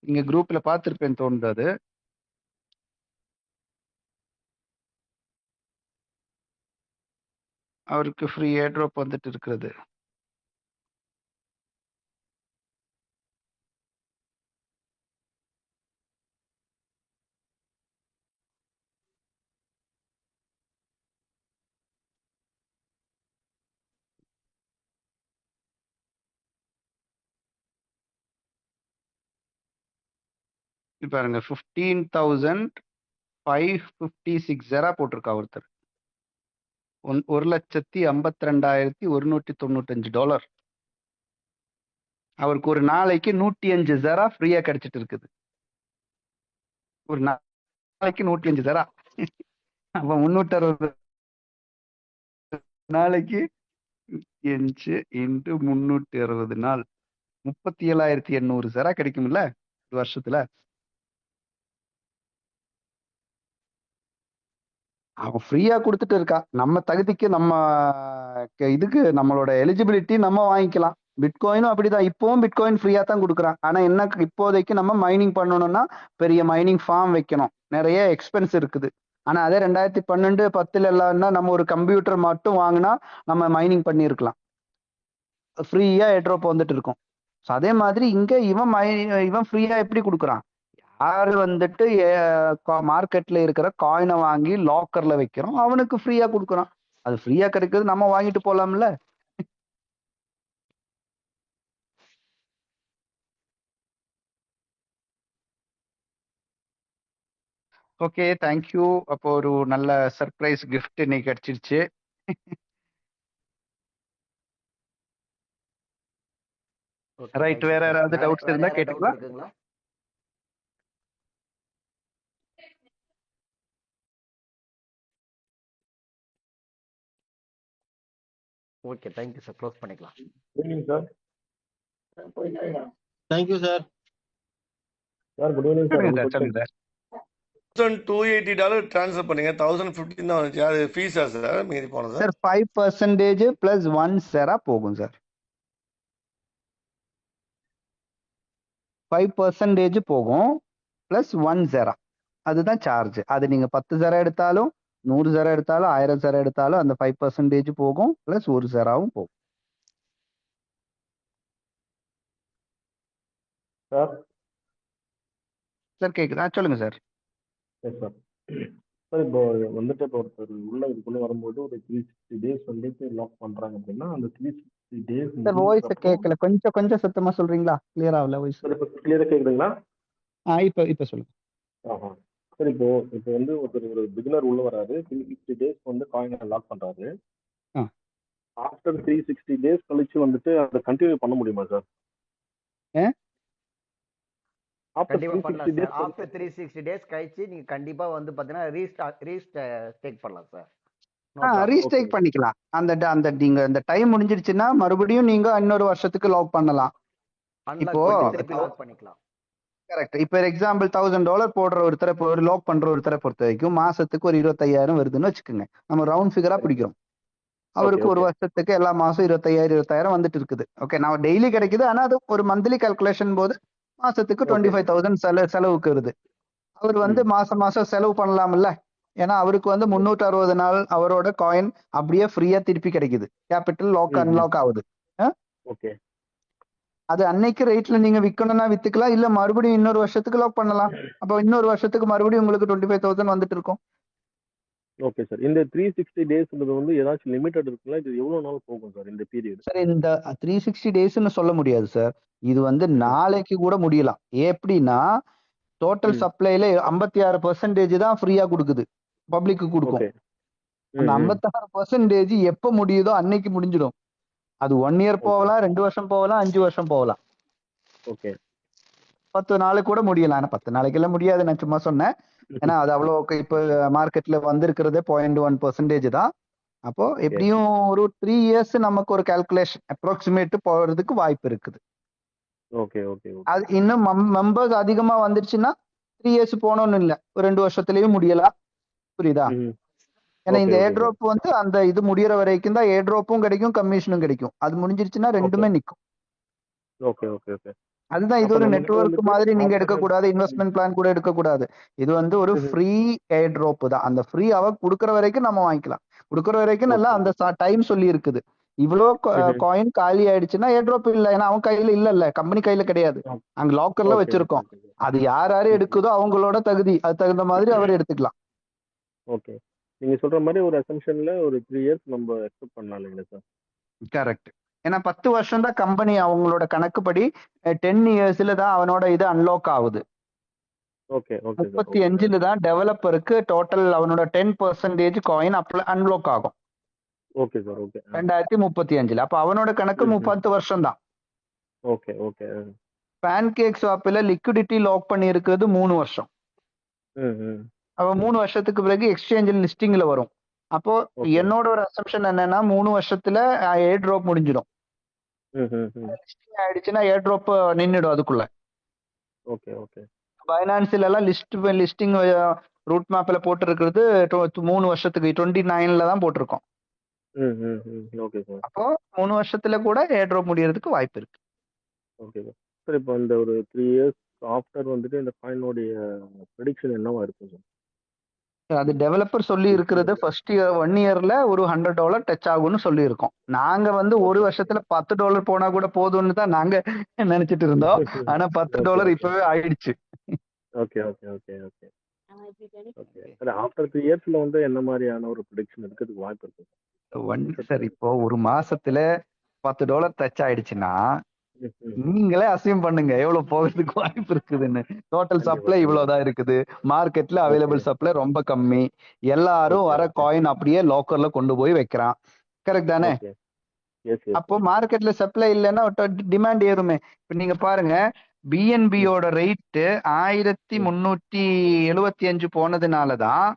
நீங்க குரூப்ல பார்த்திருப்பேன் தோணுது அது. அவருக்கு ஃப்ரீ ஏர்ட்ராப் வந்துட்டு இருக்கிறது. இப்ப பாருங்க, 15,556 போட்டிருக்கா ஒருத்தர். $1,52,195. அவருக்கு ஒரு நாளைக்கு 105 ஜெரா ஃப்ரீயா கிடைச்சிட்டு இருக்குது. ஒரு நாளைக்கு 105 ஜெரா. அப்ப 360 நாளைக்கு 5 இன்ட்டு 360 நாள் 37,800 ஜெரா கிடைக்கும்ல ஒரு வருஷத்துல. அவன் ஃப்ரீயா கொடுத்துட்டு இருக்கா. நம்ம தகுதிக்கு, நம்ம இதுக்கு, நம்மளோட எலிஜிபிலிட்டி நம்ம வாங்கிக்கலாம். பிட்காயினும் அப்படிதான், இப்பவும் பிட்காயின் ஃப்ரீயா தான் கொடுக்குறான். ஆனா என்ன, இப்போதைக்கு நம்ம மைனிங் பண்ணணும்னா பெரிய மைனிங் ஃபார்ம் வைக்கணும், நிறைய எக்ஸ்பென்ஸ் இருக்குது. ஆனா அதே 2012-10 எல்லாம்னா நம்ம ஒரு கம்ப்யூட்டர் மட்டும் வாங்கினா நம்ம மைனிங் பண்ணியிருக்கலாம். ஃப்ரீயா ஏர்ட்ராப் வந்துட்டு இருக்கும். ஸோ அதே மாதிரி இங்க இவன் ஃப்ரீயா எப்படி கொடுக்குறான்? யாரு வந்துட்டு மார்க்கெட்ல இருக்கிற காயினை வாங்கி லாக்கர்ல வைக்கிறோம், அவனுக்கு ஃப்ரீயா கொடுக்குறான். அது ஃப்ரீயா கிடைக்கிறது, நம்ம வாங்கிட்டு போலாம்ல. Okay, thank you. அப்போ ஒரு நல்ல சர்ப்ரைஸ் கிஃப்ட் இன்னைக்கு கிடைச்சிருச்சு. ஓகே, ரைட், தேங்க்யூ வேற சார். யாராவது வேற டவுட்ஸ் வேற இருந்தா யாராவது டவுட் கேட்டுக்கலாம். இருக்குங்களா? Okay, thank you sir. க்ளோஸ் பண்ணிக்கலாம். Evening sir. Thank you sir. Sir good evening sir. சொல்லுங்க சார், சொல்லுங்க சார். $1,280 ட்ரான்ஸ்ஃபர் பண்ணீங்க, 1,015 தான் வந்துச்சு. அது ஃபீஸா சார் மீதி போனது? சார் 5% பிளஸ் 1 ஜெரா போகும் சார். 5% போகும் பிளஸ் 1 ஜெரா, அதுதான் சார்ஜ். அது நீங்க 10 ஜெரா எடுத்தாலும் 100 ஜெரா எடுத்தாலும் 1000 ஜெரா எடுத்தாலும் அந்த 5% போகும், பிளஸ் 1 ஜெராவும் போகும். சார். சார் கேக்குதா? சொல்லுங்க சார். Yes sir. சார் இப்போ வந்துட்டு இப்போ ஒருத்தர் உள்ள இதுக்குள்ள வரும்போது ஒரு 360 டேஸ் வந்துட்டு லாக் பண்றாங்க அப்படின்னா அந்த 360 டேஸ் சார் வாய்ஸ் கேட்கல, கொஞ்சம் சத்தமா சொல்றீங்களா? கிளியர் ஆகல வாய்ஸ். சார் இப்போ கிளியரா கேக்குதுங்களா? இப்ப சொல்லுங்க. ஆஹா. சார் இப்போ இப்போ வந்து ஒரு பிகினர் உள்ள வராரு, 360 டேஸ் வந்து காயினை லாக் பண்றாரு. ஆ. ஆஃப்டர் 360 டேஸ் கழிச்சு வந்துட்டு அதை கண்டினியூ பண்ண முடியுமா சார்? கண்டிப்பா பண்ணலாம் சார். ஆஃப்டர் 360 டேஸ் கழிச்சு நீங்க கண்டிப்பா வந்து பாத்தீங்கன்னா ரீஸ்டேக் பண்ணலாம் சார். ரீஸ்டேக் பண்ணிக்கலாம். அந்த நீங்க அந்த டைம் முடிஞ்சிருச்சுன்னா மறுபடியும் நீங்க இன்னொரு வருஷத்துக்கு லாக் பண்ணலாம். இப்போ திருப்பி லாக் பண்ணிக்கலாம். கரெக்ட். இப்போ எக்ஸாம்பிள் $1,000 போடுற ஒருத்தரை, ஒரு லாக் பண்ற ஒருத்தரை பொறுத்த வரைக்கும் மாசத்துக்கு ஒரு 25,000 வருதுன்னு வச்சுக்கோங்க. நம்ம ரவுண்ட் ஃபிகரா பிடிக்கிறோம். அவருக்கு ஒரு வருஷத்துக்கு எல்லா மாசம் 25,000 வந்துட்டு இருக்குது. ஓகே, நான் டெய்லி கிடைக்குது. ஆனா அது ஒரு மந்த்லி கால்குலேஷன் போது மாசத்துக்கு 25,000 செலவுக்கு வருது. அவர் வந்து மாசம் செலவு பண்ணலாம்ல. ஏன்னா அவருக்கு வந்து 360 நாள் அவரோட காயின் அப்படியே ஃப்ரீயா திருப்பி கிடைக்குது. கேபிட்டல் லாக் அன்லாக் ஆகுது. ஓகே. அது அன்னைக்கு ரேட்ல நீங்க விற்கணும்னா வித்துக்கலாம், இல்ல மறுபடியும் இன்னொரு வருஷத்துக்கு லாக் பண்ணலாம். அப்ப இன்னொரு வருஷத்துக்கு மறுபடியும் உங்களுக்கு 25,000 வந்துட்டு இருக்கும். Okay sir. இந்த 360 டேஸ்ன்றது வந்து ஏதாச்சும் லிமிட்டட் இருக்குங்களா? இது எவ்வளவு நாள் போகும் சார் இந்த பீரியட்? சார் இந்த 360 டேஸ்ன்னு சொல்ல முடியாது சார். இது வந்து நாளைக்கு கூட முடியலாம். எப்படின்னா டோட்டல் சப்ளைல 56% தான் ஃப்ரீயா கொடுக்குது, பப்ளிக்கு கொடுக்கும். அந்த 56% எப்ப முடியுதோ அன்னைக்கு முடிஞ்சிடும். அது 1 இயர் போகலாம், 2 வருஷம் போகலாம், 5 வருஷம் போகலாம். ஓகே. 10 நாளைக்கு கூட முடியலாம். ஆனா 10 நாளைக்கு எல்லாம் முடியாது, நான் சும்மா சொன்னேன். ஏன்னா அது அவ்வளவு இப்ப மார்க்கெட்ல வந்திருக்கிறதே 0.1% தான். அப்போ எப்படியும் ஒரு 3 இயர்ஸ் நமக்கு ஒரு கால்குலேஷன் அப்ராக்சிமேட் போறதுக்கு வாய்ப்பு இருக்குது. ஓகே ஓகே ஓகே அது இன்னும் மெம்பர்ஸ் அதிகமா வந்துருச்சுன்னா 3 இயர்ஸ் போனோம்னு இல்ல, ஒரு 2 வருஷத்துலயும் முடியலாம். புரியுதா? ம் ஏன்னா ஓகே இந்த ஓகே சார் ஏர்ட்ராப் வந்து அந்த இது முடியற வரைக்கும் தான் ஏர்ட்ராப்பும் கிடைக்கும், கமிஷனும் கிடைக்கும். அது முடிஞ்சிருச்சுன்னா ஓகே ரெண்டுமே நிக்கும். ஓகே ஓகே ஓகே அதுதான், இது அப்போ ஒரு நம்ம கிட்ட நெட்வொர்க் வந்துட்டு மாதிரி நீங்க ஆஃப்டர் எடுக்கக்கூடாது, இன்வெஸ்ட்மெண்ட் பிளான் கூட எடுக்கக்கூடாது. இது வந்து ஒரு ஃப்ரீ ஏர்ட்ராப் தான். அந்த ஃப்ரீ அவ கொடுக்குற வரைக்கும் நம்ம வாங்கிக்கலாம். கொடுக்குற வரைக்கும் நல்லா ஓகே அந்த டைம் சொல்லி இருக்குது. இவ்வளோ காயின் காலி ஆயிடுச்சுன்னா ஏர்ட்ராப் இல்ல, ஏன்னா அவன் கையில இல்ல, கம்பெனி கையில கிடையாது, அங்க லாக்கர்ல ஓகே ஓகே வச்சிருக்கோம். ஓகே அது யார் யாரு எடுக்குதோ அவங்களோட தகுதி, அது தகுந்த மாதிரி அவர் எடுத்துக்கலாம். ஓகே நீங்க சொல்ற மாதிரி ஒரு அசம்ஷன்ல ஒரு 3 இயர்ஸ் நம்ம எக்ஸ்பெக்ட் பண்ணலாம் இல்லைங்களா சார்? கரெக்ட். ஏன்னா 10 வருஷம் தான் கம்பெனி அவங்களோட கணக்குப்படி 10 இயர்ஸ்ல தான் அவனோட இது அன்லாக் ஆகுது. ஓகே ஓகே சார் 35ல தான் டெவலப்பருக்கு டோட்டல் அவனோட 10% காயின் அன்லாக் ஆகும் ஓகே சார் ஓகே 2035. அப்ப அவனோட கணக்கு 30 வருஷம் தான். ஓகே ஓகே பேன்கேக் ஸ்வாப்ல லிக்விடிட்டி லாக் பண்ணி இருக்கிறது 3 வருஷம். ம் அவ 3 வருஷத்துக்கு பிறகு எக்ஸ்சேஞ்சில் லிஸ்டிங்ல வரும். அப்போ ஓகே என்னோட ஒரு அசம்ஷன் என்னன்னா 3 வருஷத்துல ஏர் ட்ராப் முடிஞ்சிடும். லிஸ்டிங் ஆயிடுச்சுன்னா ஏர் ட்ராப் நின்னுடும் அதுக்குள்ள. ஓகே ஓகே பைனான்ஸ்ல எல்லாம் லிஸ்டிங் ரூட் மேப்ல போட்டு இருக்கிறது 3 வருஷத்துக்கு 29ல தான் போட்டிருக்கோம். ஓகே சார் அப்போ 3 வருஷத்துல கூட ஏர் ட்ராப் முடியறதுக்கு வாய்ப்பு இருக்கு. ஓகே சார் சார் இப்போ இந்த ஒரு 3 இயர்ஸ் ஆஃப்டர் வந்துட்டு இந்த காயினோடைய ப்ரெடிக்ஷன் என்னவா இருக்கும் சார்? அது டெவலப்பர் சொல்லி இருக்கிறது ஃபர்ஸ்ட் இயர் 1 இயர்ல ஒரு $100 டச் ஆகும்னு சொல்லி இருக்கோம். நாங்க வந்து ஒரு வருஷத்துல $10 போனா கூட போதும்னு தான் நாங்க நினைச்சிட்டு இருந்தோம். ஆனா $10 இப்பவே ஆயிடுச்சு. Okay okay okay okay okay sir after 3 இயர்ஸ்ல வந்து என்ன மாதிரியான ஒரு ப்ரெடிக்ஷன் இருக்கிறதுக்கு வாய்ப்பு இருக்கு சார் இப்போ ஒரு மாசத்துல $10 டச் ஆயிடுச்சுன்னா நீங்களே அசியூம் பண்ணுங்க எவ்வளவு போகிறதுக்கு வாய்ப்பு இருக்குதுன்னு. டோட்டல் சப்ளை இவ்வளவுதான் இருக்குது, மார்க்கெட்ல அவைலபிள் சப்ளை ரொம்ப கம்மி, எல்லாரும் வர காயின் அப்படியே லாக்கர்ல கொண்டு போய் வைக்கிறான். கரெக்ட் தானே? அப்போ மார்க்கெட்ல சப்ளை இல்லைன்னா டிமாண்ட் ஏறுமே. இப்ப நீங்க பாருங்க, பிஎன்பியோட ரேட்டு 1375 போனதுனாலதான்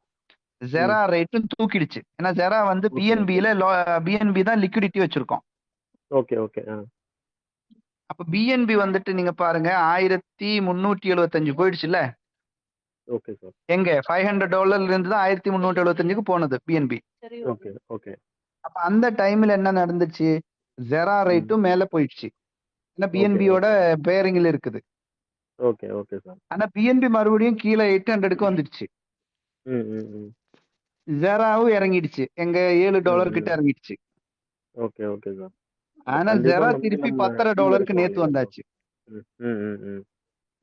ஜெரா ரேட்டும் தூக்கிடுச்சு. ஏன்னா ஜெரா வந்து பிஎன்பி தான் லிக்விடிட்டி வச்சிருக்கோம். ஓகே ஓகே அப்ப பிஎன்பி வந்துட்டு நீங்க பாருங்க 1375 போயிடுச்சுல்ல. ஓகே சார் எங்க $500 இருந்து தான் 1375க்கு போனது பிஎன்பி. ஓகே ஓகே அப்ப அந்த டைம்ல என்ன நடந்துச்சு, ஜெரா ரேட்டும் மேல போயிடுச்சு. ஏன்னா பிஎன்பியோட பேரிங்ல இருக்குது. ஓகே ஓகே சார் ஆனா பிஎன்பி மறுபடியும் கீழே 800க்கு வந்துடுச்சு. ஜெராவும் இறங்கிடுச்சு, எங்க $7 கிட்ட இறங்கிடுச்சு. ஓகே ஓகே சார் ஆனா ஜெரா திருப்பி $10 நேத்து வந்தாச்சு.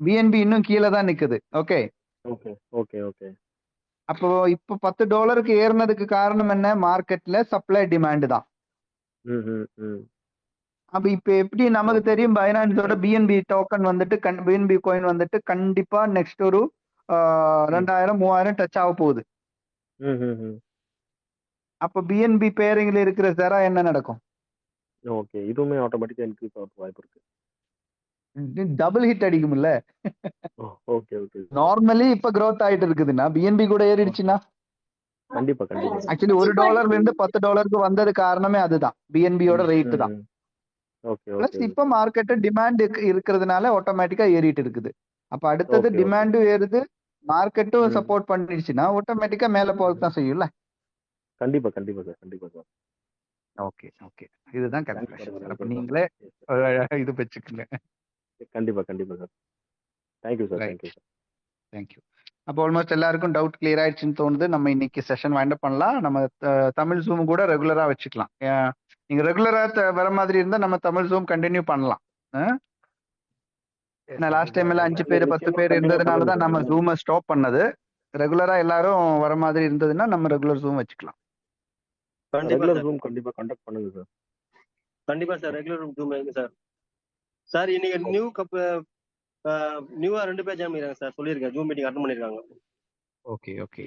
பிஎன்பி இன்னும் கீழே தான் நிக்குது. ஓகே ஓகே ஓகே ஓகே அப்போ இப்போ $10 ஏறினதுக்கு காரணம் என்ன? மார்க்கெட்ல சப்ளை டிமாண்ட் தான். அப்ப இப்ப எப்படி நமக்கு தெரியும், பைனான்ஸோட பிஎன்பி டோக்கன் வந்துட்டு பிஎன்பி காயின் வந்துட்டு கண்டிப்பா நெக்ஸ்ட் ஒரு 2000-3000 டச் ஆக போகுது. அப்ப பிஎன்பி பேரிங்ல இருக்கிற ஜெரா என்ன நடக்கும்? ஓகே இதுவுமே ஆட்டோமேட்டிக்கா இன்க்ரீஸ் ஆக வாய்ப்பு இருக்கு. டபுள் ஹிட் அடிக்கும்ல. ஓகே ஓகே நார்மலி இப்ப growth ஆயிட்டு இருக்குதுன்னா பிஎன்பி கூட ஏறிடுச்சுன்னா கண்டிப்பா கண்டிப்பா ஆக்சுவலி $1 இருந்து $10 வந்தது காரணமே அதுதான், பிஎன்பியோட ரேட் தான். ஓகே பிளஸ் ஓகே இப்ப மார்க்கெட் டிமாண்ட் இருக்கிறதுனால ஆட்டோமேட்டிக்கா ஏறிட்டு இருக்குது. அப்ப அடுத்தது Okay, டிமாண்டும் ஏறுது, மார்க்கெட்டும் சப்போர்ட் பண்ணிடுச்சுன்னா ஆட்டோமேட்டிக்கா மேல போகத்தான் செய்யும்ல. கண்டிப்பா கண்டிப்பா சார் கண்டிப்பா சார் ஓகே ஓகே இதுதான் Thanks for conclusion the sir. அப்ப input, sir. நீங்களே Yes, sir. இது வச்சுக்கோங்க. கண்டிப்பா கண்டிப்பா sir thank you sir right, thank you sir thank you. அப்போ ஆல்மோஸ்ட் எல்லாருக்கும் டவுட் கிளியர் ஆயிடுச்சுன்னு தோணுது. நம்ம இன்னைக்கு செஷன் வைண்ட் அப் பண்ணலாம். நம்ம தமிழ் ஜூம் கூட ரெகுலரா வச்சுக்கலாம். நீங்க ரெகுலரா வர மாதிரி இருந்தா நம்ம தமிழ் ஜூம் கண்டினியூ பண்ணலாம். ஏன்னா லாஸ்ட் டைம் எல்லாம் 5 பேர் 10 பேர் இருந்ததுனால தான் நம்ம ஜூமை ஸ்டாப் பண்ணது. ரெகுலரா எல்லாரும் வர மாதிரி இருந்ததுன்னா நம்ம ரெகுலர் ஜூம் வச்சுக்கலாம். கண்டிப்பா ரெகுலர் சார் ரூம் கண்டிப்பா கண்டக்ட் பண்ணுங்க சார். கண்டிப்பா சார் ரெகுலர் ஜூம் வைங்க சார். சார் இன்னைக்கு நியூவா 2 பேர் ஜாயின் பண்ணிருக்காங்க சார், சொல்லியிருக்கேன் ஜூம் மீட்டிங் அட்டன் பண்ணிருக்காங்க. Okay okay